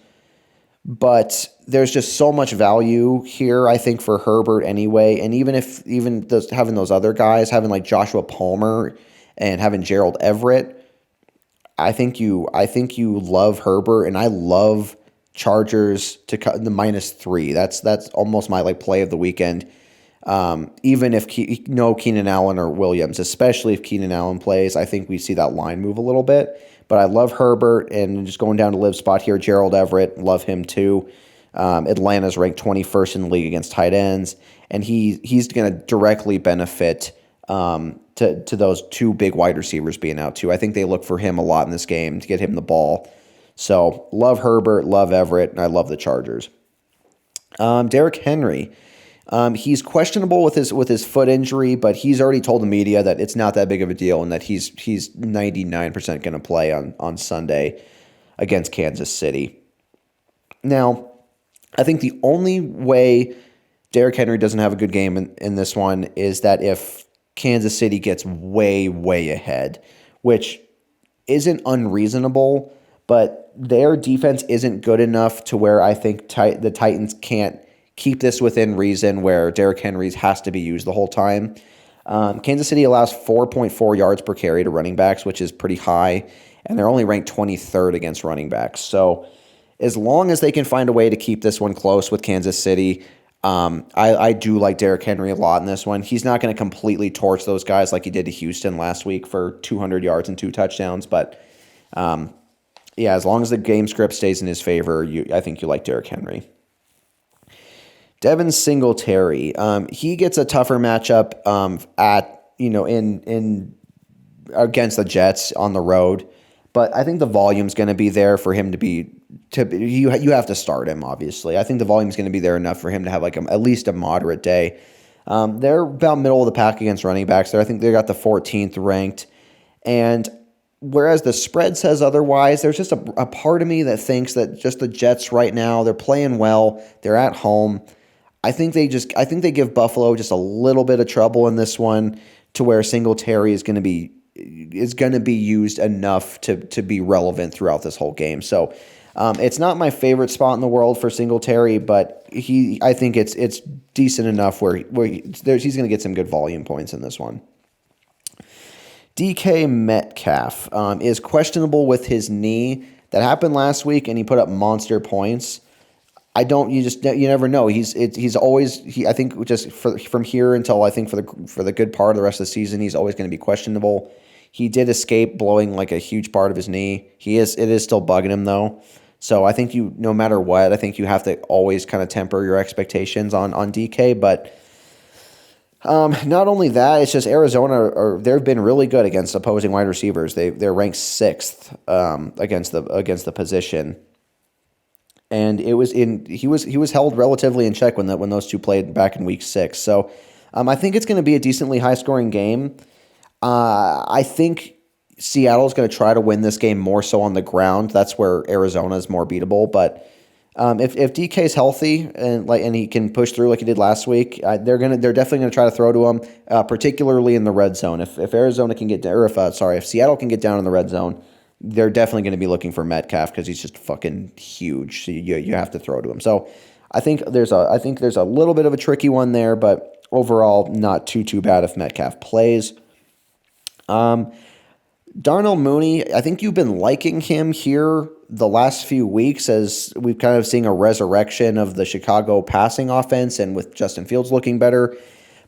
But there's just so much value here, I think, for Herbert anyway. And having those other guys, having like Joshua Palmer and having Gerald Everett, I think you love Herbert, and I love Chargers to cut the -3. That's almost my play of the weekend. Even if no Keenan Allen or Williams, especially if Keenan Allen plays, I think we see that line move a little bit. But I love Herbert, and just going down to Liv's spot here, Gerald Everett, love him too. Atlanta's ranked 21st in the league against tight ends, and he's going to directly benefit to those two big wide receivers being out too. I think they look for him a lot in this game to get him the ball. So love Herbert, love Everett, and I love the Chargers. Derrick Henry. He's questionable with his foot injury, but he's already told the media that it's not that big of a deal and that he's 99% going to play on Sunday against Kansas City. Now, I think the only way Derrick Henry doesn't have a good game in this one is that if Kansas City gets way, way ahead, which isn't unreasonable, but their defense isn't good enough to where I think the Titans can't keep this within reason where Derrick Henry has to be used the whole time. Kansas City allows 4.4 yards per carry to running backs, which is pretty high, and they're only ranked 23rd against running backs. So as long as they can find a way to keep this one close with Kansas City, I do like Derrick Henry a lot in this one. He's not going to completely torch those guys like he did to Houston last week for 200 yards and 2 touchdowns, but as long as the game script stays in his favor, I think you like Derrick Henry. Devin Singletary, he gets a tougher matchup against the Jets on the road, but I think the volume's going to be there for him you have to start him, obviously. I think the volume's going to be there enough for him to have at least a moderate day. They're about middle of the pack against running backs. I think they got the 14th ranked, and whereas the spread says otherwise, there's just a part of me that thinks that just the Jets right now, they're playing well, they're at home. I think they give Buffalo just a little bit of trouble in this one, to where Singletary is going to be used enough to be relevant throughout this whole game. So it's not my favorite spot in the world for Singletary, but I think it's decent enough where he's going to get some good volume points in this one. DK Metcalf is questionable with his knee. That happened last week, and he put up monster points. You never know. He's always I think just from here until I think for the good part of the rest of the season, he's always going to be questionable. He did escape blowing a huge part of his knee. It is still bugging him though. So I think no matter what, I think you have to always kind of temper your expectations on DK. But not only that, it's just Arizona they've been really good against opposing wide receivers. They're ranked 6th against the position. And he was held relatively in check when those two played back in week 6. So I think it's going to be a decently high scoring game. I think Seattle's going to try to win this game more so on the ground. That's where Arizona is more beatable. But if DK's healthy and he can push through like he did last week, they're definitely going to try to throw to him, particularly in the red zone. If Arizona can get if Seattle can get down in the red zone, they're definitely going to be looking for Metcalf because he's just fucking huge. So you have to throw to him. So I think there's a little bit of a tricky one there, but overall not too bad if Metcalf plays. Darnell Mooney, I think you've been liking him here the last few weeks as we've kind of seeing a resurrection of the Chicago passing offense and with Justin Fields looking better.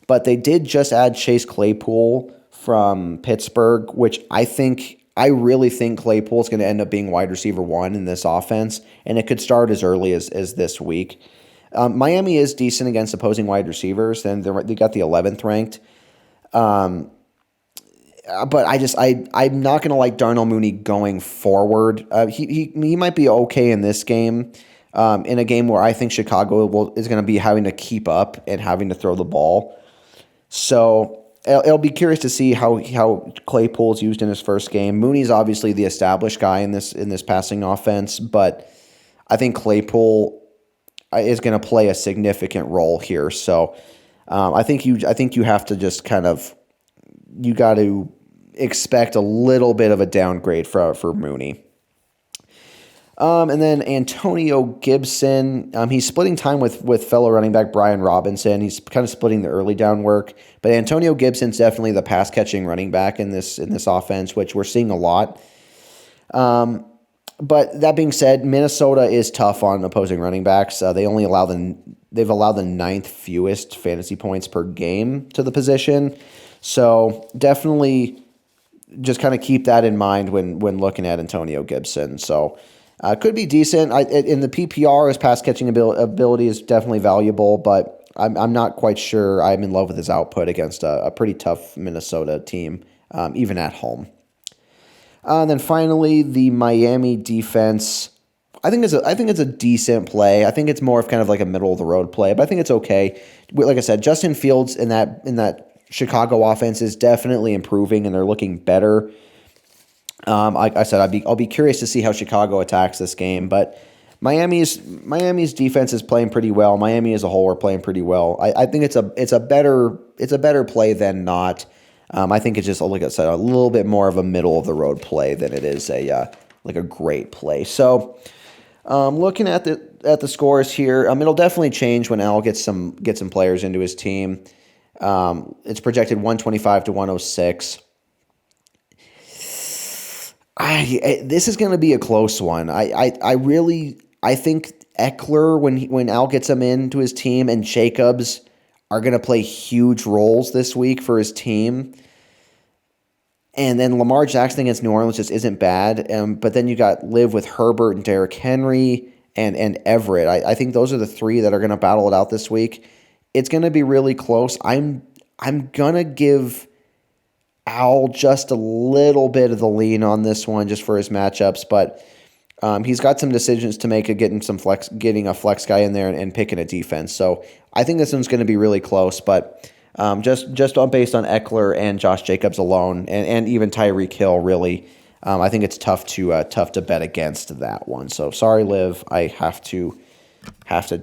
But they did just add Chase Claypool from Pittsburgh, which I really think Claypool's going to end up being wide receiver 1 in this offense, and it could start as early as this week. Miami is decent against opposing wide receivers, and they got the 11th ranked. But I'm not going to like Darnell Mooney going forward. He might be okay in this game, in a game where I think Chicago is going to be having to keep up and having to throw the ball. So it'll be curious to see how Claypool's used in his first game. Mooney's obviously the established guy in this passing offense, but I think Claypool is going to play a significant role here. So I think you have to just kind of, you got to expect a little bit of a downgrade for Mooney. And then Antonio Gibson, he's splitting time with fellow running back Brian Robinson. He's kind of splitting the early down work, but Antonio Gibson's definitely the pass catching running back in this offense, which we're seeing a lot. But that being said, Minnesota is tough on opposing running backs. They've allowed the ninth fewest fantasy points per game to the position. So definitely just kind of keep that in mind when looking at Antonio Gibson. So could be decent. In the PPR, his pass catching ability is definitely valuable, but I'm not quite sure I'm in love with his output against a pretty tough Minnesota team, even at home. And then finally, the Miami defense. I think it's a decent play. I think it's more of kind of like a middle of the road play, but I think it's okay. Like I said, Justin Fields in that Chicago offense is definitely improving, and they're looking better. Like I said, I'll be curious to see how Chicago attacks this game, but Miami's defense is playing pretty well. Miami as a whole are playing pretty well. I think it's a better play than not. I think it's just, like I said, a little bit more of a middle of the road play than it is a great play. So looking at the scores here, it'll definitely change when Al gets some players into his team. It's projected 125 to 106. This is going to be a close one. I think Eckler, when Al gets him into his team, and Jacobs are going to play huge roles this week for his team. And then Lamar Jackson against New Orleans just isn't bad. But then you got Liv with Herbert and Derrick Henry and Everett. I think those are the three that are going to battle it out this week. It's going to be really close. I'm going to give Al just a little bit of the lean on this one just for his matchups, but he's got some decisions to make of getting a flex guy in there and picking a defense. So I think this one's going to be really close, but just based on Eckler and Josh Jacobs alone, and even Tyreek Hill, really, I think it's tough to bet against that one. So sorry, Liv, I have to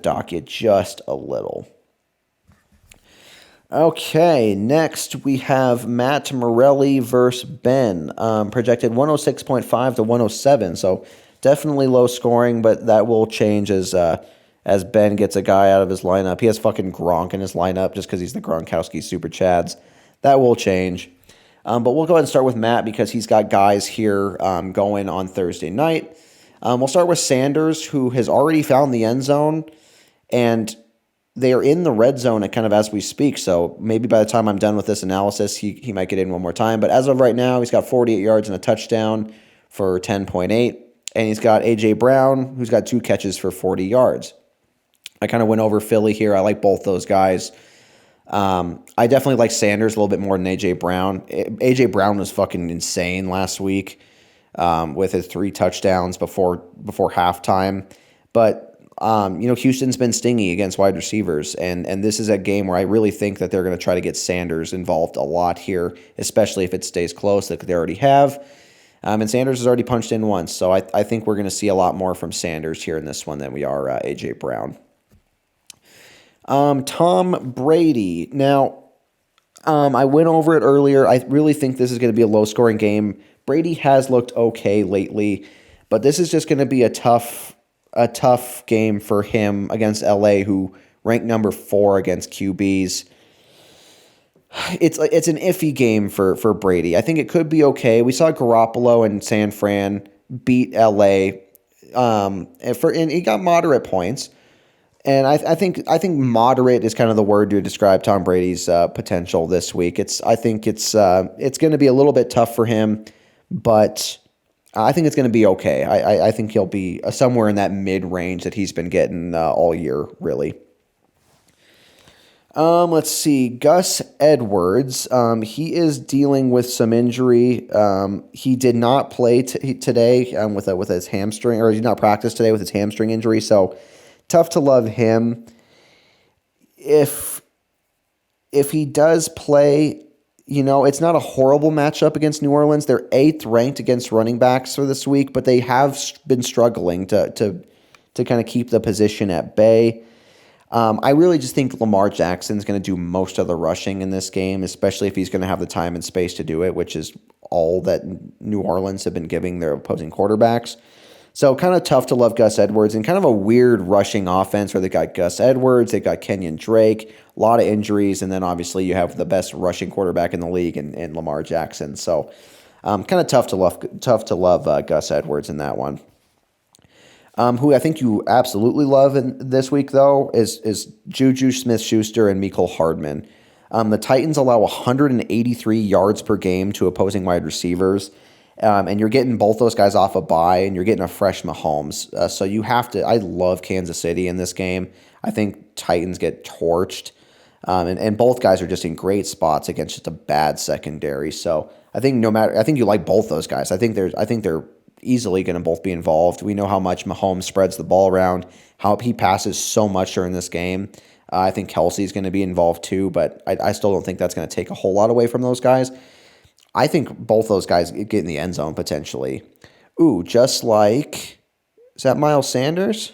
dock you just a little. Okay, next we have Matt Morelli versus Ben, projected 106.5 to 107. So definitely low scoring, but that will change as Ben gets a guy out of his lineup. He has fucking Gronk in his lineup just because he's the Gronkowski Super Chads. That will change. But we'll go ahead and start with Matt because he's got guys here going on Thursday night. We'll start with Sanders, who has already found the end zone, and they are in the red zone kind of as we speak. So maybe by the time I'm done with this analysis, he might get in one more time. But as of right now, he's got 48 yards and a touchdown for 10.8. And he's got A.J. Brown, who's got 2 catches for 40 yards. I kind of went over Philly here. I like both those guys. I definitely like Sanders a little bit more than A.J. Brown. A.J. Brown was fucking insane last week with his 3 touchdowns before halftime. But Houston's been stingy against wide receivers, and this is a game where I really think that they're going to try to get Sanders involved a lot here, especially if it stays close like they already have. And Sanders has already punched in once, so I think we're going to see a lot more from Sanders here in this one than we are A.J. Brown. Tom Brady. Now, I went over it earlier. I really think this is going to be a low-scoring game. Brady has looked okay lately, but this is just going to be a tough game for him against LA, who ranked number 4 against QBs. It's an iffy game for Brady. I think it could be okay. We saw Garoppolo and San Fran beat LA, and he got moderate points. And I think moderate is kind of the word to describe Tom Brady's potential this week. I think it's going to be a little bit tough for him, but I think it's going to be okay. I think he'll be somewhere in that mid range that he's been getting all year, really. Let's see. Gus Edwards. He is dealing with some injury. He did not play today with his hamstring, or he did not practice today with his hamstring injury. So tough to love him. If he does play, it's not a horrible matchup against New Orleans. They're 8th ranked against running backs for this week, but they have been struggling to kind of keep the position at bay. I really just think Lamar Jackson's going to do most of the rushing in this game, especially if he's going to have the time and space to do it, which is all that New Orleans have been giving their opposing quarterbacks. So kind of tough to love Gus Edwards, and kind of a weird rushing offense where they got Gus Edwards, they got Kenyon Drake, a lot of injuries, and then obviously you have the best rushing quarterback in the league in Lamar Jackson. So kind of tough to love Gus Edwards in that one. Who I think you absolutely love in this week, though, is Juju Smith-Schuster and Mecole Hardman. The Titans allow 183 yards per game to opposing wide receivers, and you're getting both those guys off a bye, and you're getting a fresh Mahomes. So you have to – I love Kansas City in this game. I think Titans get torched, and both guys are just in great spots against just a bad secondary. So I think I think you like both those guys. I think they're easily going to both be involved. We know how much Mahomes spreads the ball around, how he passes so much during this game. I think Kelsey's going to be involved too, but I still don't think that's going to take a whole lot away from those guys. I think both those guys get in the end zone potentially. Ooh, just like, is that Miles Sanders?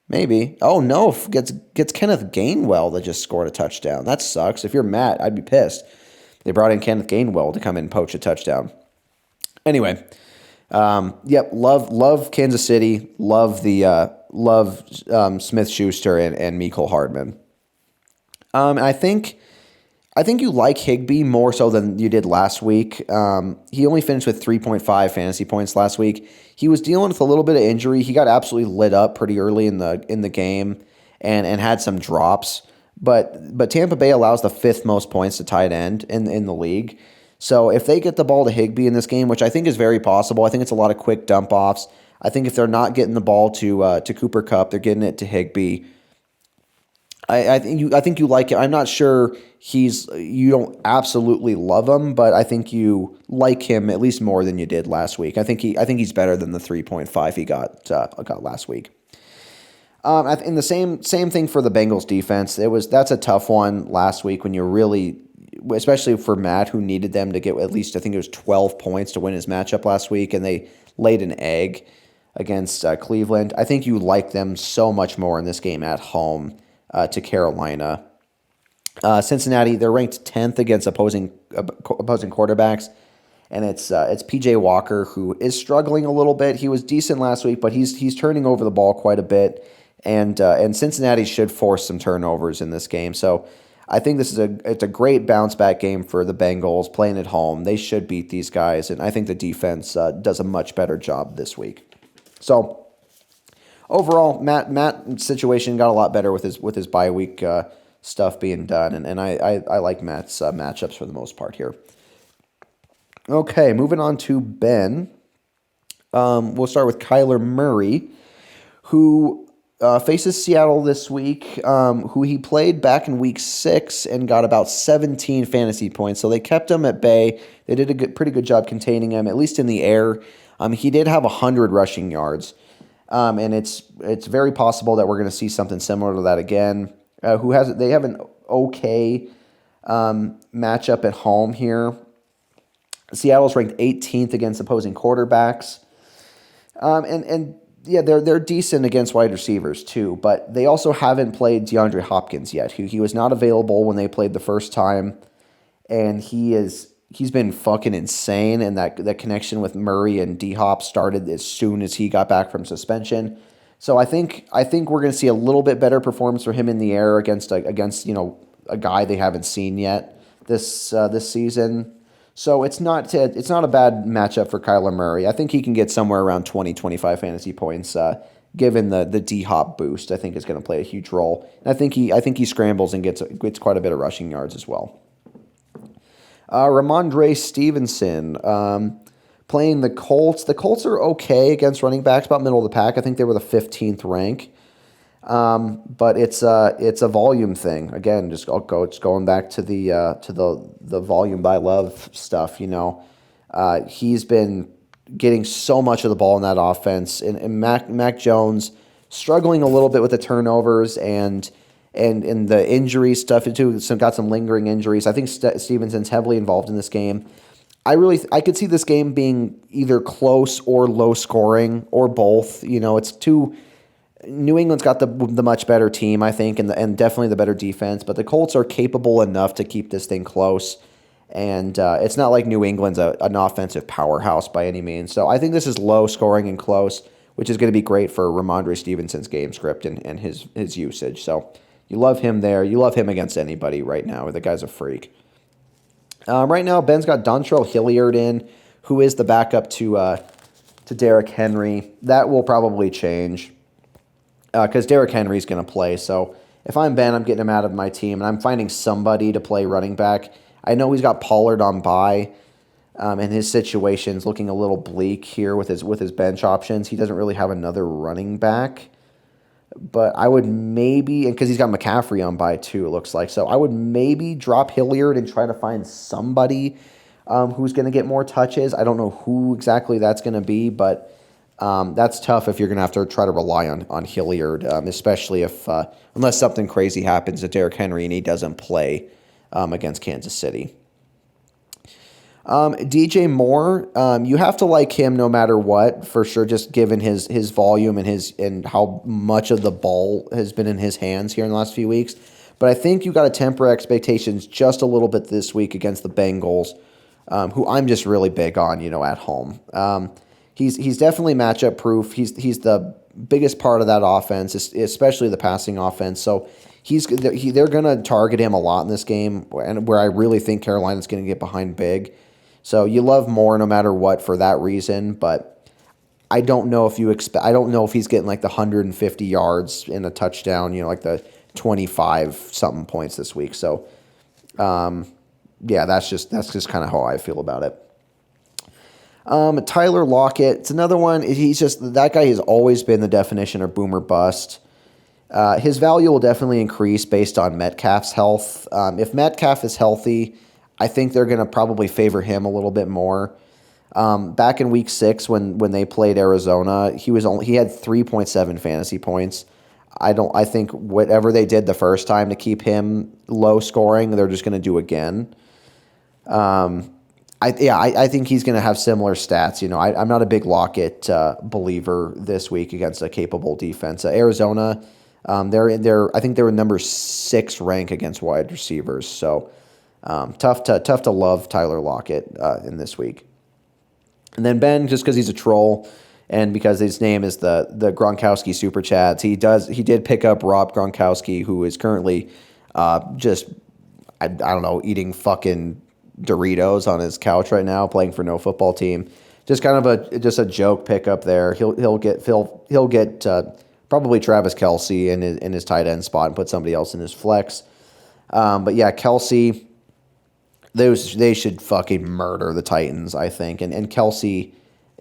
Maybe. Oh no, gets Kenneth Gainwell that just scored a touchdown. That sucks. If you're Matt, I'd be pissed. They brought in Kenneth Gainwell to come in and poach a touchdown. Anyway, love Kansas City, love Smith-Schuster and Mecole Hardman. And I think you like Higbee more so than you did last week. He only finished with 3.5 fantasy points last week. He was dealing with a little bit of injury. He got absolutely lit up pretty early in the game and had some drops. But Tampa Bay allows the 5th most points to tight end in the league. So if they get the ball to Higbee in this game, which I think is very possible, I think it's a lot of quick dump offs. I think if they're not getting the ball to Cooper Kupp, they're getting it to Higbee. I think you like it. I'm not sure you don't absolutely love him, but I think you like him at least more than you did last week. I think he's better than the 3.5 he got last week. And the same thing for the Bengals defense. That's a tough one last week when you really, especially for Matt, who needed them to get at least, I think it was 12 points to win his matchup last week, and they laid an egg against Cleveland. I think you like them so much more in this game at home to Carolina. Cincinnati, they're ranked 10th against opposing quarterbacks, and it's P.J. Walker, who is struggling a little bit. He was decent last week, but he's turning over the ball quite a bit, and Cincinnati should force some turnovers in this game. So I think it's a great bounce back game for the Bengals playing at home. They should beat these guys, and I think the defense does a much better job this week. So overall, Matt's situation got a lot better with his bye week stuff being done, and I like Matt's matchups for the most part here. Okay, moving on to Ben. We'll start with Kyler Murray, who faces Seattle this week, who he played back in week 6 and got about 17 fantasy points. So they kept him at bay. They did a pretty good job containing him, at least in the air. He did have 100 rushing yards, and it's very possible that we're going to see something similar to that again. They have an okay matchup at home here. Seattle's ranked 18th against opposing quarterbacks, and yeah, they're decent against wide receivers too, but they also haven't played DeAndre Hopkins yet. He was not available when they played the first time, and he's been fucking insane. And that connection with Murray and D-Hop started as soon as he got back from suspension. So I think we're going to see a little bit better performance for him in the air against a guy they haven't seen yet this season. So it's not a bad matchup for Kyler Murray. I think he can get somewhere around 20, 25 fantasy points, given the D-Hop boost. I think is going to play a huge role. And I think he scrambles and gets quite a bit of rushing yards as well. Ramondre Stevenson playing the Colts. The Colts are okay against running backs, about middle of the pack. I think they were the 15th rank. But it's a volume thing. Again, it's going back to the volume by love stuff. He's been getting so much of the ball in that offense, and Mac Jones struggling a little bit with the turnovers and the injury stuff too. Got some lingering injuries. I think Stevenson's heavily involved in this game. I could see this game being either close or low scoring or both. It's two. New England's got the much better team, I think, and definitely the better defense. But the Colts are capable enough to keep this thing close, and it's not like New England's an offensive powerhouse by any means. So I think this is low scoring and close, which is going to be great for Ramondre Stevenson's game script and his usage. So you love him there. You love him against anybody right now. The guy's a freak. Right now, Ben's got Dontrell Hilliard in, who is the backup to Derrick Henry. That will probably change because Derrick Henry's going to play. So if I'm Ben, I'm getting him out of my team, and I'm finding somebody to play running back. I know he's got Pollard on bye, and his situation's looking a little bleak here with his bench options. He doesn't really have another running back. But I would maybe, and because he's got McCaffrey on bye too, it looks like. So I would maybe drop Hilliard and try to find somebody who's going to get more touches. I don't know who exactly that's going to be, but that's tough if you're going to have to try to rely on Hilliard, especially if unless something crazy happens to Derrick Henry and he doesn't play against Kansas City. DJ Moore, you have to like him no matter what, for sure, just given his volume and how much of the ball has been in his hands here in the last few weeks. But I think you got to temper expectations just a little bit this week against the Bengals, who I'm just really big on, at home. He's definitely matchup proof. He's the biggest part of that offense, especially the passing offense. So they're going to target him a lot in this game, and where I really think Carolina's going to get behind big. So you love Moore no matter what for that reason, but I don't know if I don't know if he's getting like the 150 yards in a touchdown, like the 25 something points this week. So, yeah, that's just kind of how I feel about it. Tyler Lockett, it's another one. That guy has always been the definition of boomer bust. His value will definitely increase based on Metcalf's health. If Metcalf is healthy, I think they're going to probably favor him a little bit more. Back in Week 6 when they played Arizona, he had 3.7 fantasy points. I think whatever they did the first time to keep him low scoring, they're just going to do again. I think he's going to have similar stats. I'm not a big Lockett believer this week against a capable defense. Arizona, I think they were number 6 rank against wide receivers. So tough to love Tyler Lockett in this week. And then Ben, just because he's a troll and because his name is the Gronkowski Super Chats, he did pick up Rob Gronkowski, who is currently just I don't know, eating fucking Doritos on his couch right now, playing for no football team. Just kind of a joke pickup there. He'll get probably Travis Kelce in his tight end spot and put somebody else in his flex. But yeah, Kelce, they should fucking murder the Titans, I think. And Kelce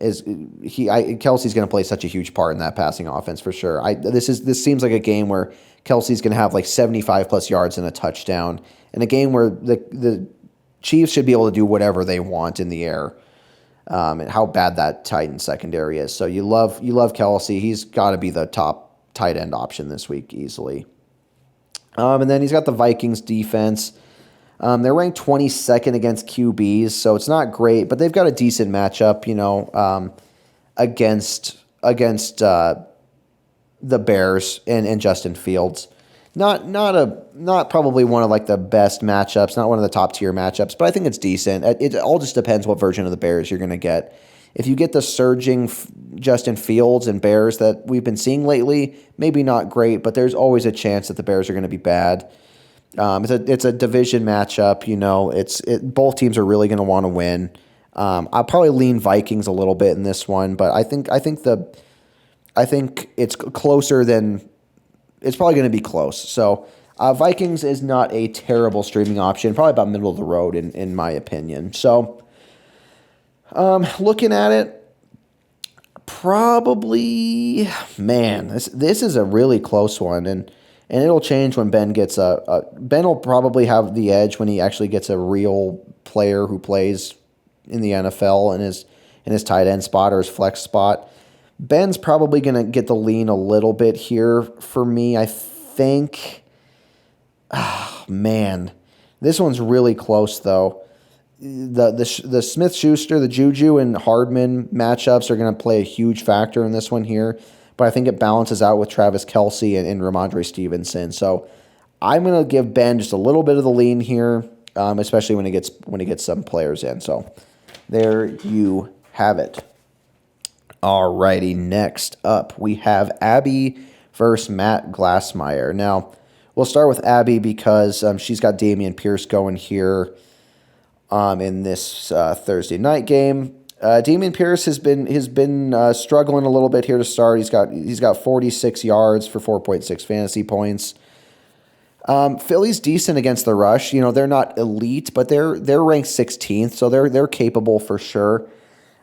Kelce's going to play such a huge part in that passing offense for sure. This seems like a game where Kelce's going to have like 75 plus yards and a touchdown, and a game where the Chiefs should be able to do whatever they want in the air. And how bad that Titans secondary is. So you love Kelce. He's got to be the top tight end option this week easily. And then he's got the Vikings defense. They're ranked 22nd against QBs, so it's not great, but they've got a decent matchup, against the Bears and Justin Fields. Not probably one of like the best matchups, not one of the top tier matchups, but I think it's decent. It all just depends what version of the Bears you're going to get. If you get the surging Justin Fields and Bears that we've been seeing lately, maybe not great, but there's always a chance that the Bears are going to be bad. It's a division matchup, both teams are really going to want to win. I'll probably lean Vikings a little bit in this one, but I think it's closer than it's probably going to be close. So Vikings is not a terrible streaming option, probably about middle of the road in my opinion. So Looking at it, probably, man, this is a really close one, and it'll change when Ben gets Ben will probably have the edge when he actually gets a real player who plays in the NFL in his tight end spot or his flex spot. Ben's probably going to get the lean a little bit here for me. I think, man, this one's really close though. The Smith-Schuster, the Juju, and Hardman matchups are going to play a huge factor in this one here, but I think it balances out with Travis Kelce and Ramondre Stevenson. So I'm going to give Ben just a little bit of the lean here, especially when he gets some players in. So there you have it. Alrighty, next up we have Abby versus Matt Glassmeyer. Now we'll start with Abby because she's got Dameon Pierce going here. In this Thursday night game, Dameon Pierce has been struggling a little bit here to start. He's got 46 yards for 4.6 fantasy points. Philly's decent against the rush. You know, they're not elite, but they're ranked 16th, so they're capable for sure.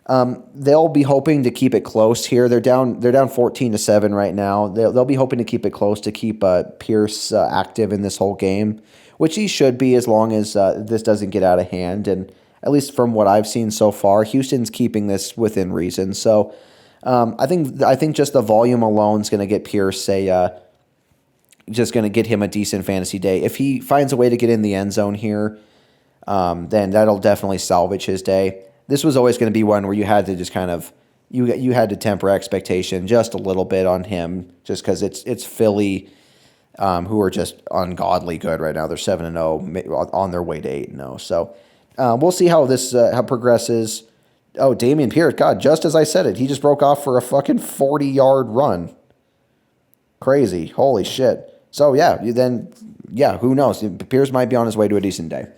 They'll be hoping to keep it close here. They're down 14-7 right now. They'll be hoping to keep it close to keep Pierce active in this whole game, which he should be as long as this doesn't get out of hand. And at least from what I've seen so far, Houston's keeping this within reason. So I think just the volume alone is going to get Pierce just going to get him a decent fantasy day. If he finds a way to get in the end zone here, then that'll definitely salvage his day. This was always going to be one where you had to just kind of you had to temper expectation just a little bit on him, just because it's Philly, who are just ungodly good right now. They're 7-0 on their way to 8-0. So we'll see how this how progresses. Oh, Dameon Pierce, God, just as I said it, he just broke off for a fucking 40-yard run. Crazy, holy shit. So who knows? Pierce might be on his way to a decent day.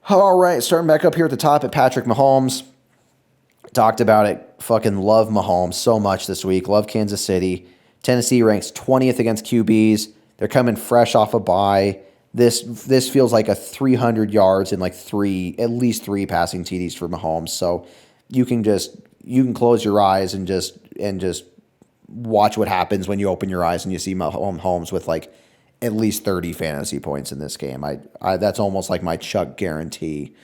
All right, starting back up here at the top at Patrick Mahomes. Talked about it. Fucking love Mahomes so much this week. Love Kansas City. Tennessee ranks 20th against QBs. They're coming fresh off a bye. This feels like a 300 yards and like at least three passing TDs for Mahomes. So you can close your eyes and just watch what happens when you open your eyes and you see Mahomes with like at least 30 fantasy points in this game. I that's almost like my Chuck guarantee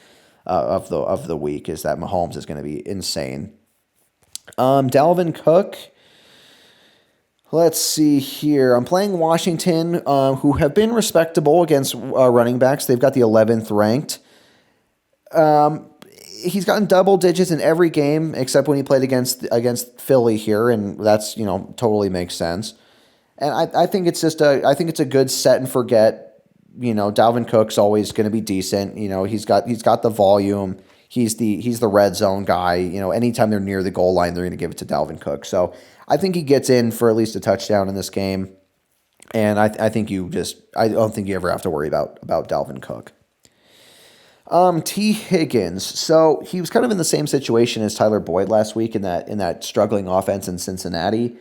of the week is that Mahomes is going to be insane. Dalvin Cook. Let's see here. I'm playing Washington, who have been respectable against running backs. They've got the 11th ranked. He's gotten double digits in every game except when he played against Philly here, and that's totally makes sense. And I think it's a good set and forget. Dalvin Cook's always going to be decent. He's got the volume. He's the red zone guy. Anytime they're near the goal line, they're going to give it to Dalvin Cook. So I think he gets in for at least a touchdown in this game. And I don't think you ever have to worry about Dalvin Cook. T. Higgins. So he was kind of in the same situation as Tyler Boyd last week in that struggling offense in Cincinnati.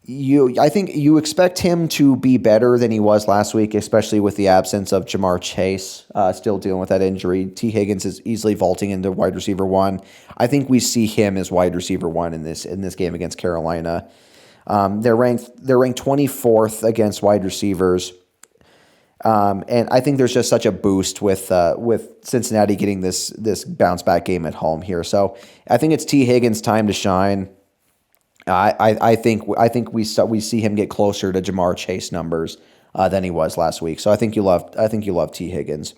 I think you expect him to be better than he was last week, especially with the absence of Jamar Chase, still dealing with that injury. T. Higgins is easily vaulting into wide receiver one. I think we see him as wide receiver one in this game against Carolina. They're ranked 24th against wide receivers, and I think there's just such a boost with Cincinnati getting this bounce back game at home here. So I think it's T. Higgins' time to shine. I think we see him get closer to Jamar Chase numbers than he was last week. So I think you love T. Higgins.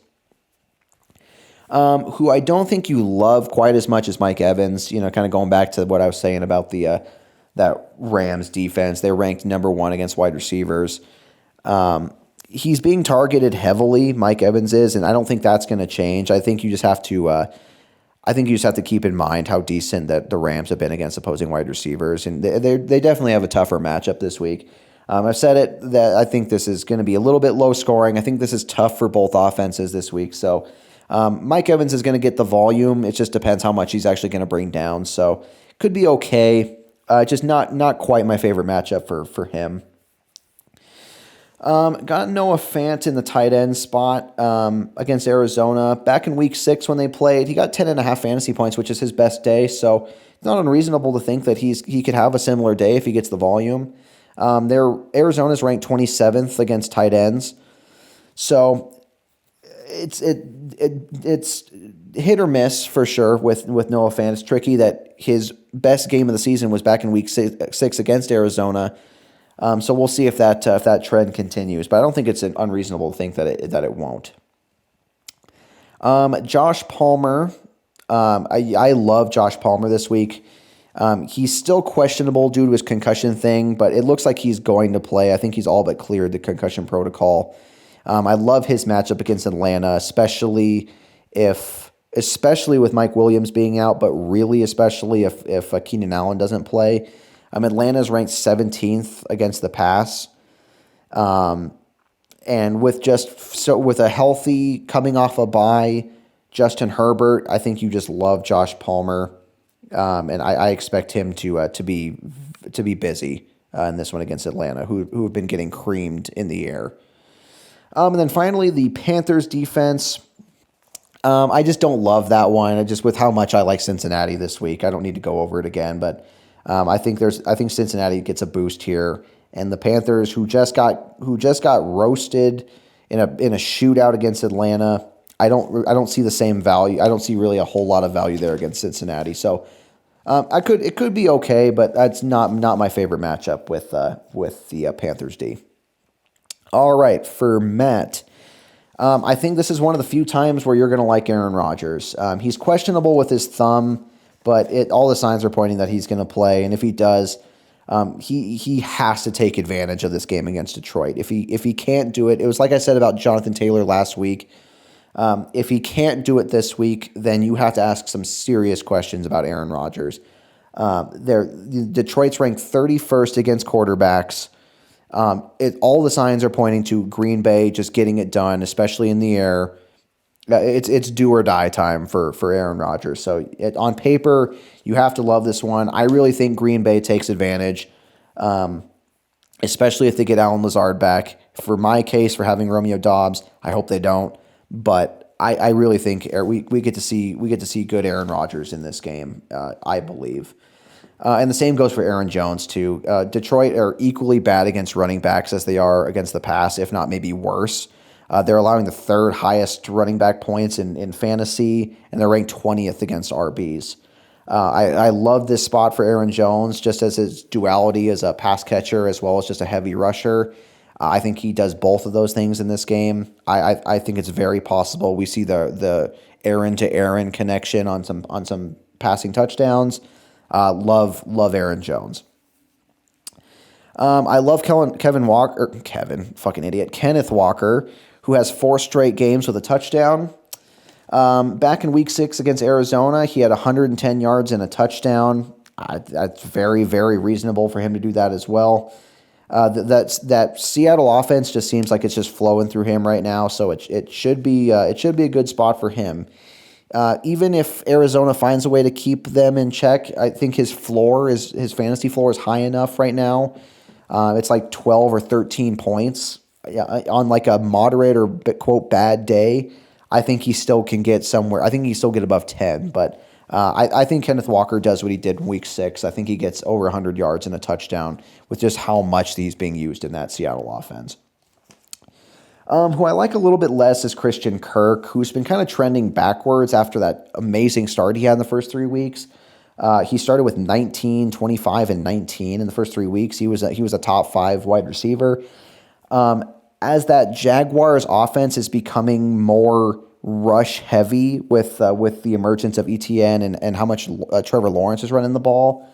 Who I don't think you love quite as much as Mike Evans. Kind of going back to what I was saying about that Rams defense. They're ranked number 1 against wide receivers. He's being targeted heavily. Mike Evans is, and I don't think that's going to change. I think you just have to. I think you just have to keep in mind how decent that the Rams have been against opposing wide receivers, and they definitely have a tougher matchup this week. I've said it that I think this is going to be a little bit low scoring. I think this is tough for both offenses this week. So Mike Evans is going to get the volume. It just depends how much he's actually going to bring down. So could be okay. Just not quite my favorite matchup for him. Got Noah Fant in the tight end spot against Arizona. Back in week 6 when they played, he got 10.5 fantasy points, which is his best day. So it's not unreasonable to think that he could have a similar day if he gets the volume. Arizona's ranked 27th against tight ends. So it's hit or miss for sure with Noah Fant. It's tricky that his best game of the season was back in week 6 against Arizona. So we'll see if that trend continues, but I don't think it's unreasonable to think that it won't. Josh Palmer, I love Josh Palmer this week. He's still questionable due to his concussion thing, but it looks like he's going to play. I think he's all but cleared the concussion protocol. I love his matchup against Atlanta, especially with Mike Williams being out, but really especially if Keenan Allen doesn't play. Atlanta's ranked 17th against the pass. And with a healthy, coming off a bye, Justin Herbert, I think you just love Josh Palmer. And I expect him to be busy in this one against Atlanta, who have been getting creamed in the air. And then finally, the Panthers defense. I just don't love that one. With how much I like Cincinnati this week, I don't need to go over it again, but I think Cincinnati gets a boost here, and the Panthers, who just got roasted in a shootout against Atlanta, I don't see the same value. I don't see really a whole lot of value there against Cincinnati. So it could be okay, but that's not my favorite matchup with the Panthers D. All right, for Matt. I think this is one of the few times where you're going to like Aaron Rodgers. He's questionable with his thumb, but all the signs are pointing that he's going to play, and if he does, he has to take advantage of this game against Detroit. If he can't do it, it was like I said about Jonathan Taylor last week. If he can't do it this week, then you have to ask some serious questions about Aaron Rodgers. Detroit's ranked 31st against quarterbacks. All the signs are pointing to Green Bay just getting it done, especially in the air. It's do or die time for Aaron Rodgers. So on paper, you have to love this one. I really think Green Bay takes advantage, especially if they get Allen Lazard back. For my case, for having Romeo Doubs, I hope they don't. But I really think we get to see good Aaron Rodgers in this game. I believe. And the same goes for Aaron Jones, too. Detroit are equally bad against running backs as they are against the pass, if not maybe worse. They're allowing the third highest running back points in fantasy, and they're ranked 20th against RBs. I love this spot for Aaron Jones, just as his duality as a pass catcher as well as just a heavy rusher. I think he does both of those things in this game. I think it's very possible we see the Aaron to Aaron connection on some passing touchdowns. Love Aaron Jones. I love Kenneth Walker, who has 4 straight games with a touchdown. Back in week 6 against Arizona, he had 110 yards and a touchdown. That's very, very reasonable for him to do that as well. That Seattle offense just seems like it's just flowing through him right now, so it should be a good spot for him. Even if Arizona finds a way to keep them in check, I think his fantasy floor is high enough right now. It's like 12 or 13 points on like a moderate or quote bad day. I think he still can get somewhere. I think he still get above 10, but I think Kenneth Walker does what he did in week 6. I think he gets over 100 yards and a touchdown with just how much he's being used in that Seattle offense. Who I like a little bit less is Christian Kirk, who's been kind of trending backwards after that amazing start he had in the first 3 weeks. He started with 19, 25, and 19 in the first 3 weeks. He was a top 5 wide receiver. As that Jaguars offense is becoming more rush heavy with the emergence of ETN and how much Trevor Lawrence is running the ball,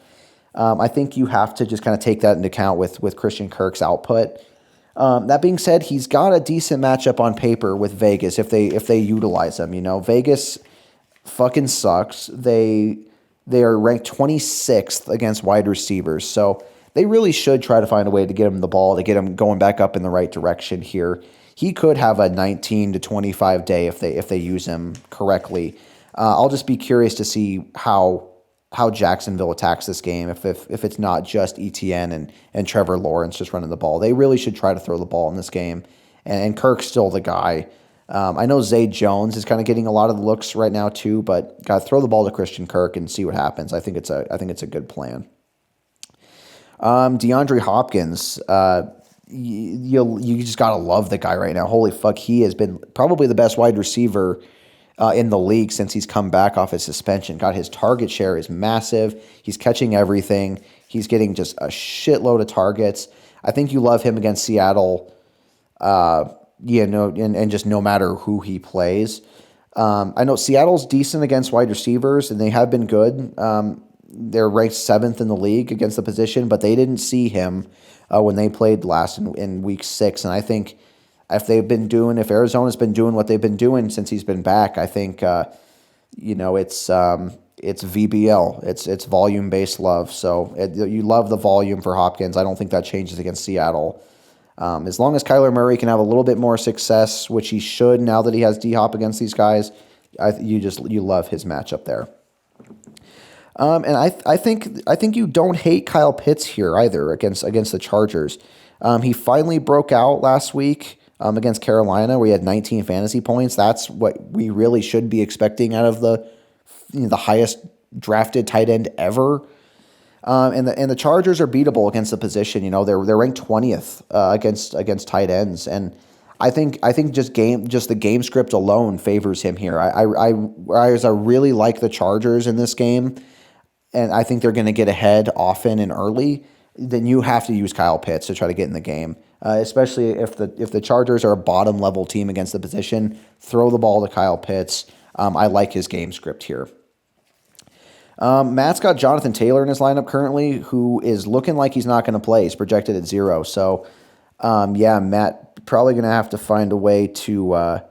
I think you have to just kind of take that into account with Christian Kirk's output. That being said, he's got a decent matchup on paper with Vegas if they utilize him. Vegas fucking sucks. They are ranked 26th against wide receivers, so they really should try to find a way to get him the ball, to get him going back up in the right direction here. He could have a 19 to 25 day if they use him correctly. I'll just be curious to see how how Jacksonville attacks this game if it's not just ETN and Trevor Lawrence just running the ball. They really should try to throw the ball in this game, and Kirk's still the guy. I know Zay Jones is kind of getting a lot of the looks right now too, but got to throw the ball to Christian Kirk and see what happens. I think it's a good plan. DeAndre Hopkins, you just gotta love the guy right now. Holy fuck, he has been probably the best wide receiver in the league since he's come back off his suspension. God, his target share is massive. He's catching everything. He's getting just a shitload of targets. I think you love him against Seattle, and just no matter who he plays. I know Seattle's decent against wide receivers, and they have been good. They're ranked 7th in the league against the position, but they didn't see him when they played last in week 6. And I think if Arizona's been doing what they've been doing since he's been back, I think it's VBL. It's volume based love. So you love the volume for Hopkins. I don't think that changes against Seattle. As long as Kyler Murray can have a little bit more success, which he should now that he has D-Hop against these guys, you love his matchup there. And I think you don't hate Kyle Pitts here either against the Chargers. He finally broke out last week against Carolina, where he had 19 fantasy points. That's what we really should be expecting out of the highest drafted tight end ever. And the Chargers are beatable against the position. They're ranked 20th against tight ends, and I think just the game script alone favors him here. I really like the Chargers in this game, and I think they're going to get ahead often and early. Then you have to use Kyle Pitts to try to get in the game, especially if the Chargers are a bottom level team against the position. Throw the ball to Kyle Pitts. I like his game script here. Matt's got Jonathan Taylor in his lineup currently, who is looking like he's not going to play. He's projected at 0. So, Matt probably going to have to find a way to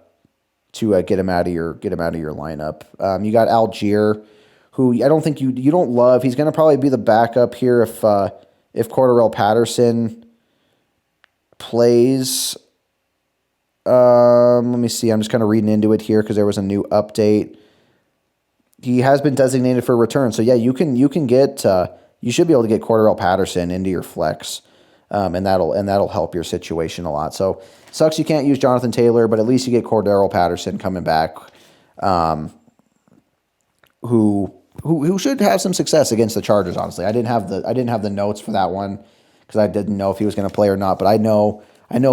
get him out of your lineup. You got Algier, who I don't think you don't love. He's going to probably be the backup here if Cordarrelle Patterson plays. Let me see. I'm just kind of reading into it here because there was a new update. He has been designated for return, so yeah, you should be able to get Cordarrelle Patterson into your flex, and that'll help your situation a lot. So sucks you can't use Jonathan Taylor, but at least you get Cordarrelle Patterson coming back, who should have some success against the Chargers. Honestly, I didn't have the notes for that one because I didn't know if he was going to play or not, but I know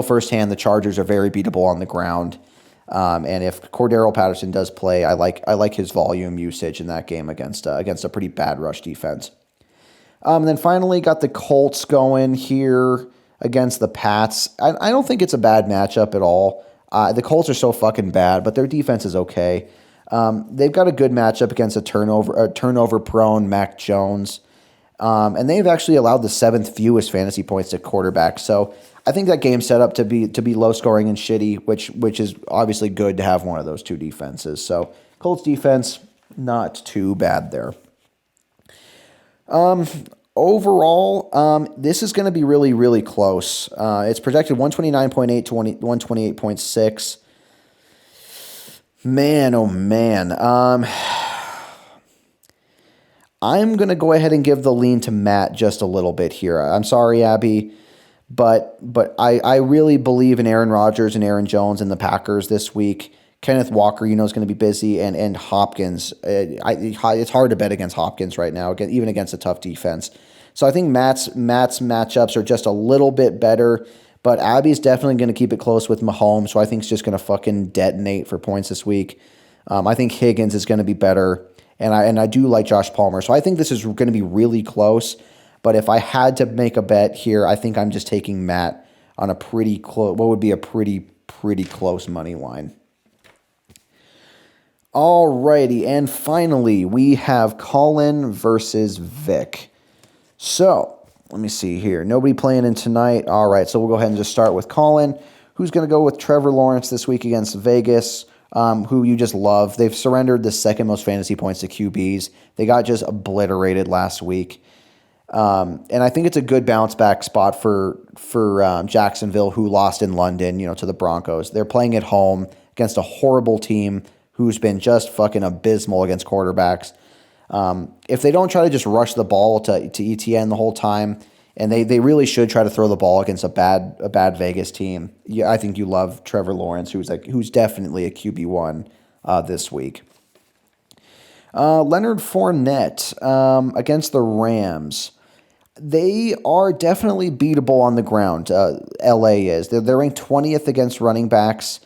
firsthand the Chargers are very beatable on the ground. And if Cordarrelle Patterson does play, I like his volume usage in that game against a pretty bad rush defense. And then finally got the Colts going here against the Pats. I don't think it's a bad matchup at all. The Colts are so fucking bad, but their defense is okay. They've got a good matchup against a turnover prone Mac Jones. And they've actually allowed the 7th fewest fantasy points to quarterbacks. So I think that game's set up to be low scoring and shitty, which is obviously good to have one of those two defenses. So Colts defense, not too bad there. Overall, this is going to be really, really close. It's projected 129.8 to 128.6. Man, oh man. I'm going to go ahead and give the lean to Matt just a little bit here. I'm sorry, Abby, but I really believe in Aaron Rodgers and Aaron Jones and the Packers this week. Kenneth Walker, is going to be busy, and Hopkins. It's hard to bet against Hopkins right now, even against a tough defense. So I think Matt's matchups are just a little bit better, but Abby's definitely going to keep it close with Mahomes, so I think he's just going to fucking detonate for points this week. I think Higgins is going to be better. And I do like Josh Palmer. So I think this is going to be really close. But if I had to make a bet here, I think I'm just taking Matt on a pretty close, what would be a pretty close money line. Alrighty, and finally, we have Colin versus Vic. So, let me see here. Nobody playing in tonight. All right, so we'll go ahead and just start with Colin, who's going to go with Trevor Lawrence this week against Vegas. Who you just love. They've surrendered the second most fantasy points to QBs. They got just obliterated last week. And I think it's a good bounce back spot for Jacksonville, who lost in London, to the Broncos. They're playing at home against a horrible team who's been just fucking abysmal against quarterbacks. If they don't try to just rush the ball to ETN the whole time, and they really should try to throw the ball against a bad Vegas team. Yeah, I think you love Trevor Lawrence, who's definitely a QB1 this week. Leonard Fournette against the Rams. They are definitely beatable on the ground. LA is. They're ranked 20th against running backs.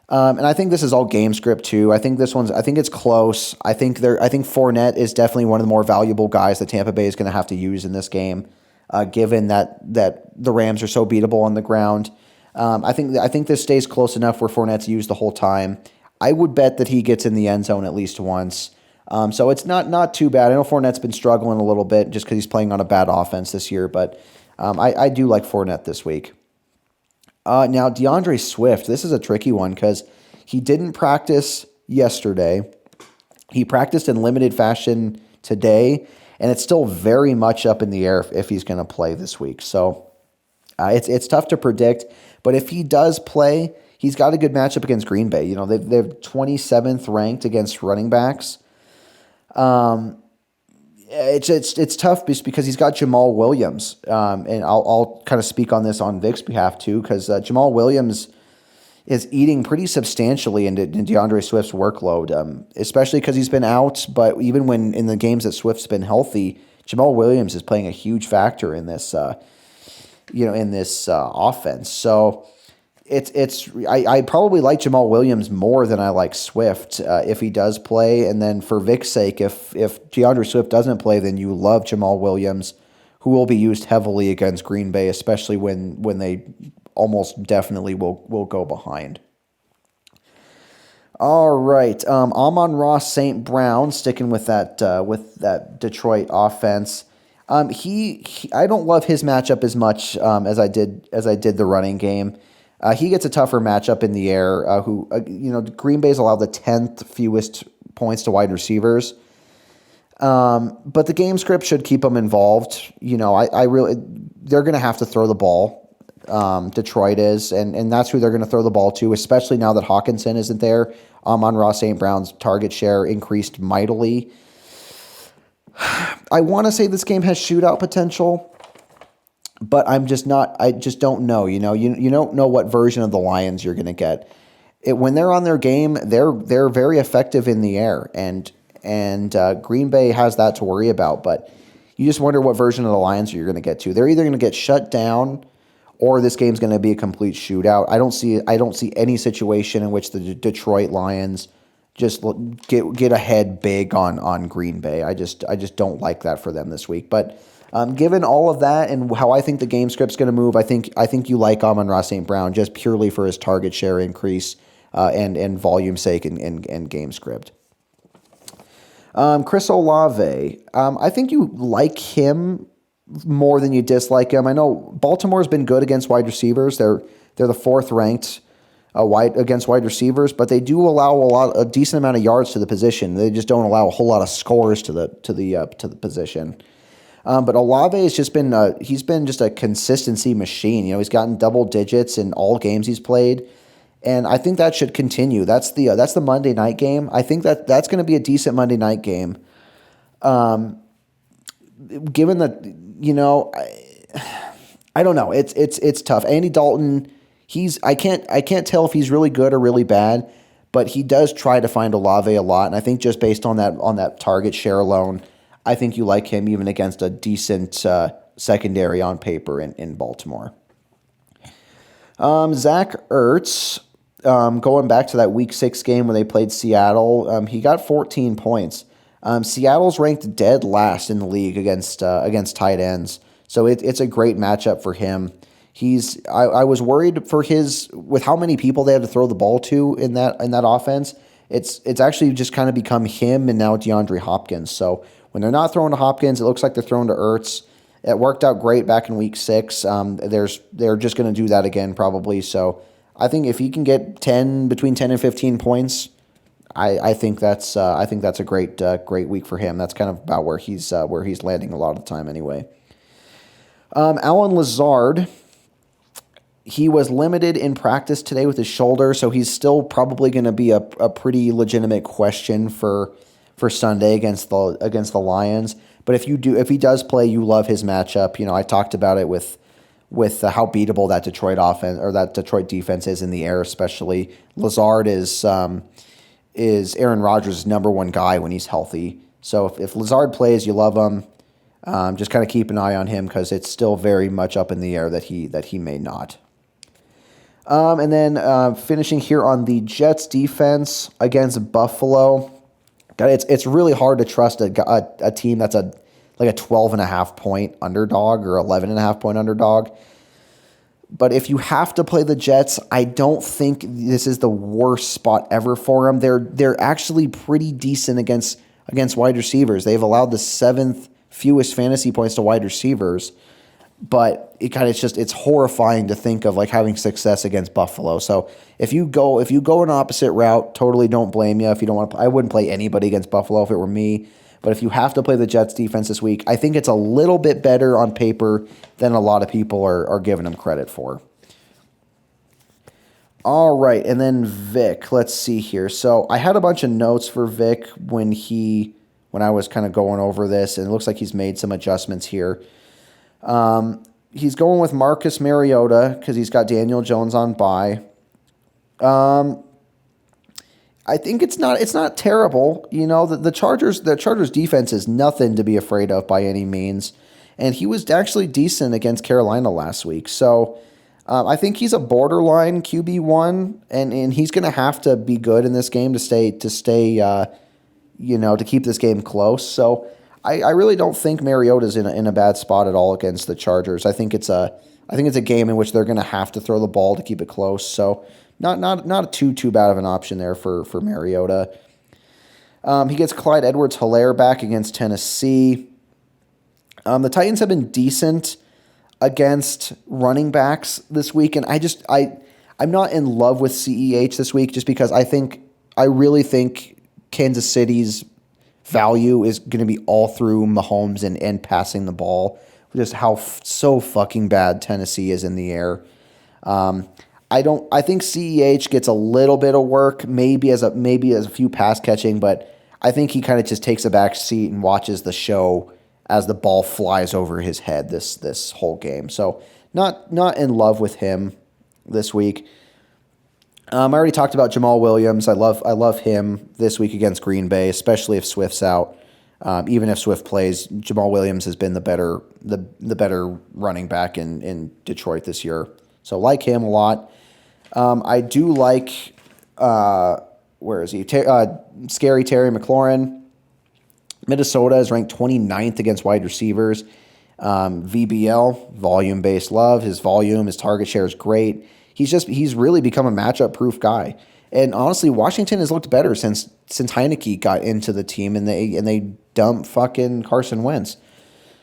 And I think this is all game script too. I think it's close. I think Fournette is definitely one of the more valuable guys that Tampa Bay is going to have to use in this game, given that the Rams are so beatable on the ground. I think this stays close enough where Fournette's used the whole time. I would bet that he gets in the end zone at least once. So it's not too bad. I know Fournette's been struggling a little bit just because he's playing on a bad offense this year, but I do like Fournette this week. Now, DeAndre Swift, this is a tricky one because he didn't practice yesterday. He practiced in limited fashion today, and it's still very much up in the air if he's going to play this week. So it's tough to predict, but if he does play, he's got a good matchup against Green Bay. You know, they're 27th ranked against running backs. It's tough just because he's got Jamal Williams, and I'll kind of speak on this on Vic's behalf too, because Jamal Williams is eating pretty substantially into DeAndre Swift's workload, especially because he's been out. But even when in the games that Swift's been healthy, Jamal Williams is playing a huge factor in this, offense. So I probably like Jamal Williams more than I like Swift if he does play. And then for Vic's sake, if DeAndre Swift doesn't play, then you love Jamal Williams, who will be used heavily against Green Bay, especially when they almost definitely will go behind. All right, Amon-Ra St. Brown, sticking with that Detroit offense. I don't love his matchup as much as I did the running game. He gets a tougher matchup in the air. Green Bay's allowed the 10th fewest points to wide receivers. But the game script should keep them involved. They're going to have to throw the ball. Detroit is, and that's who they're going to throw the ball to, especially now that Hawkinson isn't there. Amon-Ra St. Brown's target share increased mightily. I want to say this game has shootout potential, but I just don't know. You don't know what version of the Lions you're going to get. When they're on their game, they're very effective in the air, and Green Bay has that to worry about. But you just wonder what version of the Lions you're going to get to. They're either going to get shut down, or this game's going to be a complete shootout. I don't see any situation in which the Detroit Lions just get ahead big on Green Bay. I just don't like that for them this week. But given all of that and how I think the game script's going to move, I think you like Amon-Ra St. Brown just purely for his target share increase and volume sake and game script. Chris Olave, I think you like him more than you dislike him. I know Baltimore's been good against wide receivers. They're the 4th ranked against wide receivers, but they do allow a decent amount of yards to the position. They just don't allow a whole lot of scores to the position. But Olave has just been he's been just a consistency machine. He's gotten double digits in all games he's played, and I think that should continue. That's the Monday night game. I think that's going to be a decent Monday night game. Given that I don't know. It's tough. Andy Dalton, I can't tell if he's really good or really bad, but he does try to find Olave a lot, and I think just based on that target share alone, I think you like him even against a decent secondary on paper in Baltimore. Zach Ertz, going back to that Week 6 game where they played Seattle, he got 14 points. Seattle's ranked dead last in the league against tight ends, so it's a great matchup for him. I was worried with how many people they had to throw the ball to in that offense. It's actually just kind of become him and now DeAndre Hopkins. So when they're not throwing to Hopkins, it looks like they're throwing to Ertz. It worked out great back in Week 6. They're just going to do that again probably. So I think if he can get between 10 and 15 points, I think that's a great week for him. That's kind of about where he's landing a lot of the time anyway. Allen Lazard, he was limited in practice today with his shoulder, so he's still probably going to be a pretty legitimate question for for Sunday against the Lions. But if he does play, you love his matchup. I talked about it with how beatable that Detroit offense or that Detroit defense is in the air, especially. Lazard is Aaron Rodgers' number one guy when he's healthy. So if Lazard plays, you love him. Just kind of keep an eye on him because it's still very much up in the air that he may not. And then finishing here on the Jets defense against Buffalo. God, it's really hard to trust a team that's like a 12.5 point underdog or 11.5 point underdog. But if you have to play the Jets, I don't think this is the worst spot ever for them. They're actually pretty decent against wide receivers. They've allowed the 7th fewest fantasy points to wide receivers. But it's horrifying to think of like having success against Buffalo. So if you go an opposite route, totally don't blame you. If you don't want to, I wouldn't play anybody against Buffalo if it were me. But if you have to play the Jets defense this week, I think it's a little bit better on paper than a lot of people are giving them credit for. All right, and then Vic. Let's see here. So I had a bunch of notes for Vic when I was kind of going over this, and it looks like he's made some adjustments here. He's going with Marcus Mariota because he's got Daniel Jones on bye. I think it's not terrible. The Chargers defense is nothing to be afraid of by any means, and he was actually decent against Carolina last week. So I think he's a borderline QB1, and he's going to have to be good in this game to keep this game close. So I really don't think Mariota's in a bad spot at all against the Chargers. I think it's a game in which they're going to have to throw the ball to keep it close. So not too bad of an option there for Mariota. He gets Clyde Edwards-Helaire back against Tennessee. The Titans have been decent against running backs this week, and I'm not in love with CEH this week just because I really think Kansas City's value is going to be all through Mahomes and passing the ball, just how so fucking bad Tennessee is in the air. I think CEH gets a little bit of work, maybe as a few pass catching, but I think he kind of just takes a back seat and watches the show as the ball flies over his head this whole game. So not in love with him this week. I already talked about Jamal Williams. I love him this week against Green Bay, especially if Swift's out. Even if Swift plays, Jamal Williams has been the better running back in Detroit this year. So like him a lot. I do like where is he? Scary Terry McLaurin. Minnesota is ranked 29th against wide receivers. VBL, volume-based love. His volume, his target share is great. He's really become a matchup-proof guy. And honestly, Washington has looked better since Heineke got into the team and they dumped fucking Carson Wentz.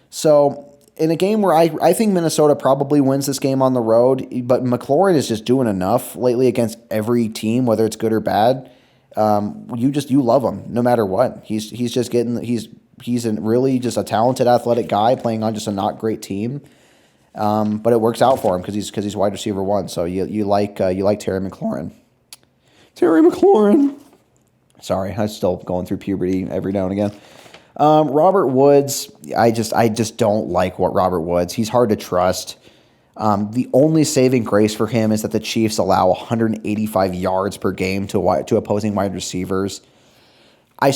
So in a game where I think Minnesota probably wins this game on the road, but McLaurin is just doing enough lately against every team, whether it's good or bad. You love him no matter what. He's really just a talented athletic guy playing on just a not great team. But it works out for him because he's wide receiver one. So you like Terry McLaurin. Terry McLaurin. Sorry, I'm still going through puberty every now and again. Robert Woods. I just don't like what Robert Woods. He's hard to trust. The only saving grace for him is that the Chiefs allow 185 yards per game to opposing wide receivers. I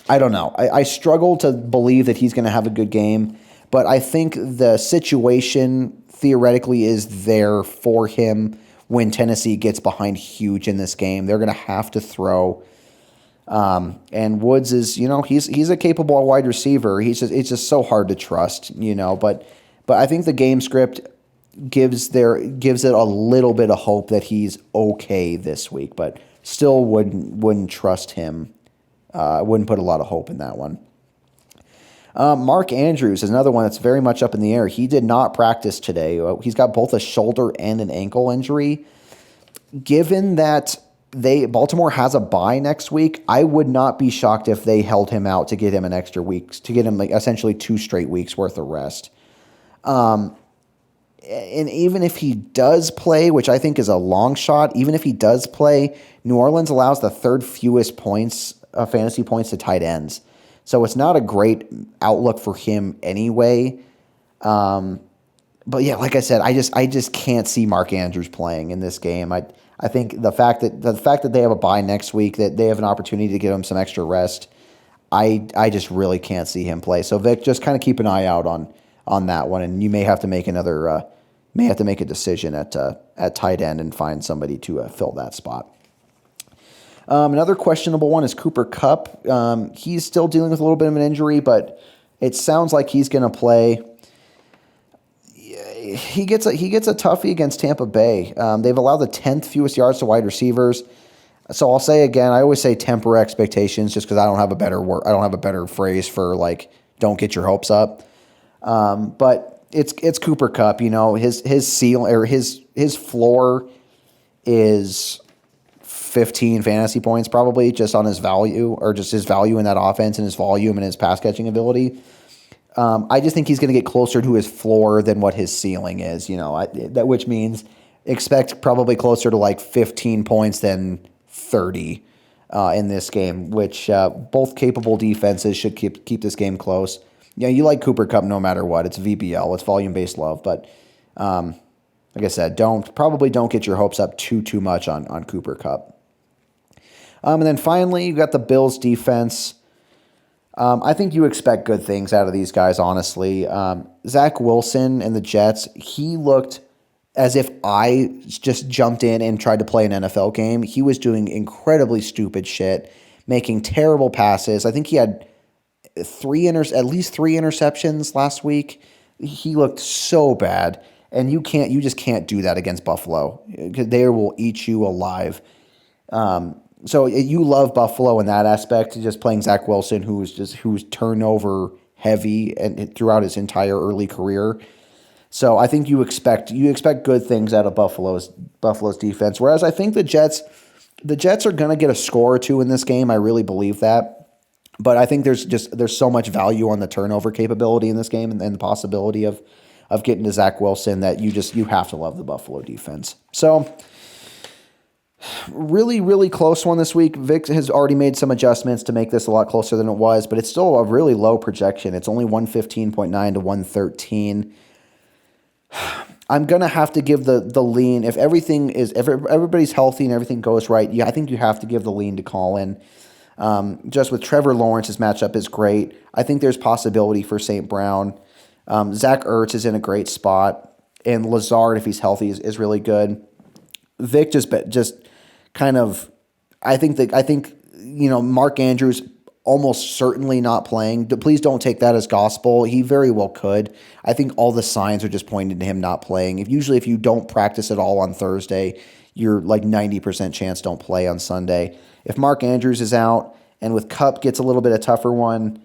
don't know. I struggle to believe that he's going to have a good game, but I think the situation theoretically is there for him when Tennessee gets behind huge in this game. They're going to have to throw. And Woods is, he's a capable wide receiver. It's just so hard to trust, but I think the game script gives it a little bit of hope that he's okay this week, but still wouldn't trust him. Wouldn't put a lot of hope in that one. Mark Andrews is another one that's very much up in the air. He did not practice today. He's got both a shoulder and an ankle injury. Given that Baltimore has a bye next week, I would not be shocked if they held him out to get him an extra week, to get him essentially 2 straight weeks worth of rest. And even if he does play, which I think is a long shot, even if he does play, New Orleans allows the 3rd fewest points fantasy points to tight ends. So it's not a great outlook for him anyway. But yeah, like I said, I just can't see Mark Andrews playing in this game. I think the fact that they have a bye next week, that they have an opportunity to give him some extra rest, I just really can't see him play. So Vic, just kind of keep an eye out on that one, and you may have to make a decision at tight end and find somebody to fill that spot. Another questionable one is Cooper Kupp. He's still dealing with a little bit of an injury, but it sounds like he's going to play. He gets a toughie against Tampa Bay. They've allowed the 10th fewest yards to wide receivers. So I'll say again, I always say temper expectations, just because I don't have a better phrase for like don't get your hopes up. But it's Cooper Kupp. You know, his ceiling or his floor is 15 fantasy points probably, just on his value, or just his value in that offense and his volume and his pass catching ability. I just think he's going to get closer to his floor than what his ceiling is. You know, which means expect probably closer to like 15 points than 30 in this game, which both capable defenses should keep this game close. Yeah, you like Cooper Kupp no matter what. It's VBL. It's volume-based love. But like I said, don't get your hopes up too much on Cooper Kupp. And then finally, you got the Bills defense. I think you expect good things out of these guys, honestly. Zach Wilson and the Jets, he looked as if I just jumped in and tried to play an NFL game. He was doing incredibly stupid shit, making terrible passes. I think he had at least three interceptions last week. He looked so bad, and you just can't do that against Buffalo. They will eat you alive. So you love Buffalo in that aspect, just playing Zach Wilson, who's turnover heavy and throughout his entire early career. So I think you expect good things out of Buffalo's defense. Whereas I think the Jets are going to get a score or two in this game. I really believe that. But I think there's so much value on the turnover capability in this game and the possibility of getting to Zach Wilson that you have to love the Buffalo defense. So really, really close one this week. Vic has already made some adjustments to make this a lot closer than it was, but it's still a really low projection. It's only 115.9 to 113. I'm going to have to give the lean. If everybody's healthy and everything goes right, I think you have to give the lean to Colin. Just with Trevor Lawrence's matchup is great. I think there's possibility for St. Brown. Zach Ertz is in a great spot, and Lazard, if he's healthy, is really good. Vic just kind of, I think Mark Andrews almost certainly not playing. Please don't take that as gospel. He very well could. I think all the signs are just pointing to him not playing. If you don't practice at all on Thursday, you're like 90% chance don't play on Sunday. If Mark Andrews is out and with Kupp gets a little bit of tougher one,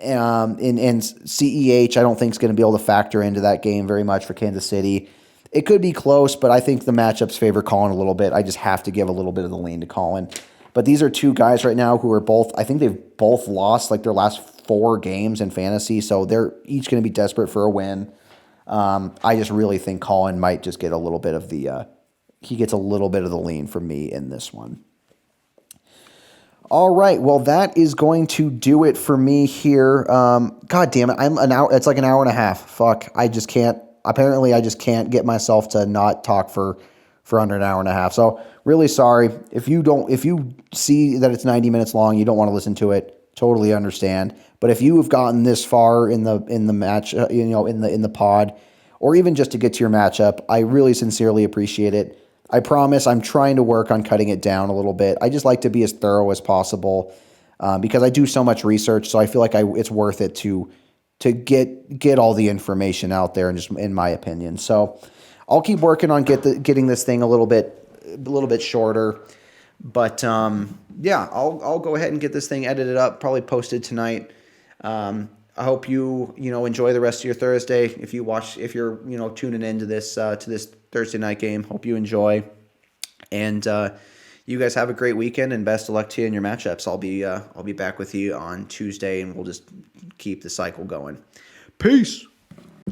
and CEH I don't think is going to be able to factor into that game very much for Kansas City. It could be close, but I think the matchups favor Colin a little bit. I just have to give a little bit of the lean to Colin. But these are two guys right now who are both, I think they've both lost like their last 4 games in fantasy, so they're each going to be desperate for a win. I just really think Colin might just get a little bit of he gets a little bit of the lean from me in this one. All right, well, that is going to do it for me here. God damn it, I'm an hour. It's like an hour and a half. Fuck, I just can't. Apparently, I just can't get myself to not talk for under an hour and a half. So really sorry if you see that it's 90 minutes long, you don't want to listen to it. Totally understand. But if you have gotten this far in the match, in the pod, or even just to get to your matchup, I really sincerely appreciate it. I promise I'm trying to work on cutting it down a little bit. I just like to be as thorough as possible because I do so much research. So I feel like it's worth it to get all the information out there, and just in my opinion. So I'll keep working on getting this thing a little bit shorter. But yeah, I'll go ahead and get this thing edited up, probably posted tonight. I hope you enjoy the rest of your Thursday. If you're tuning into this Thursday night game, hope you enjoy. And you guys have a great weekend, and best of luck to you in your matchups. I'll be back with you on Tuesday, and we'll just keep the cycle going. Peace.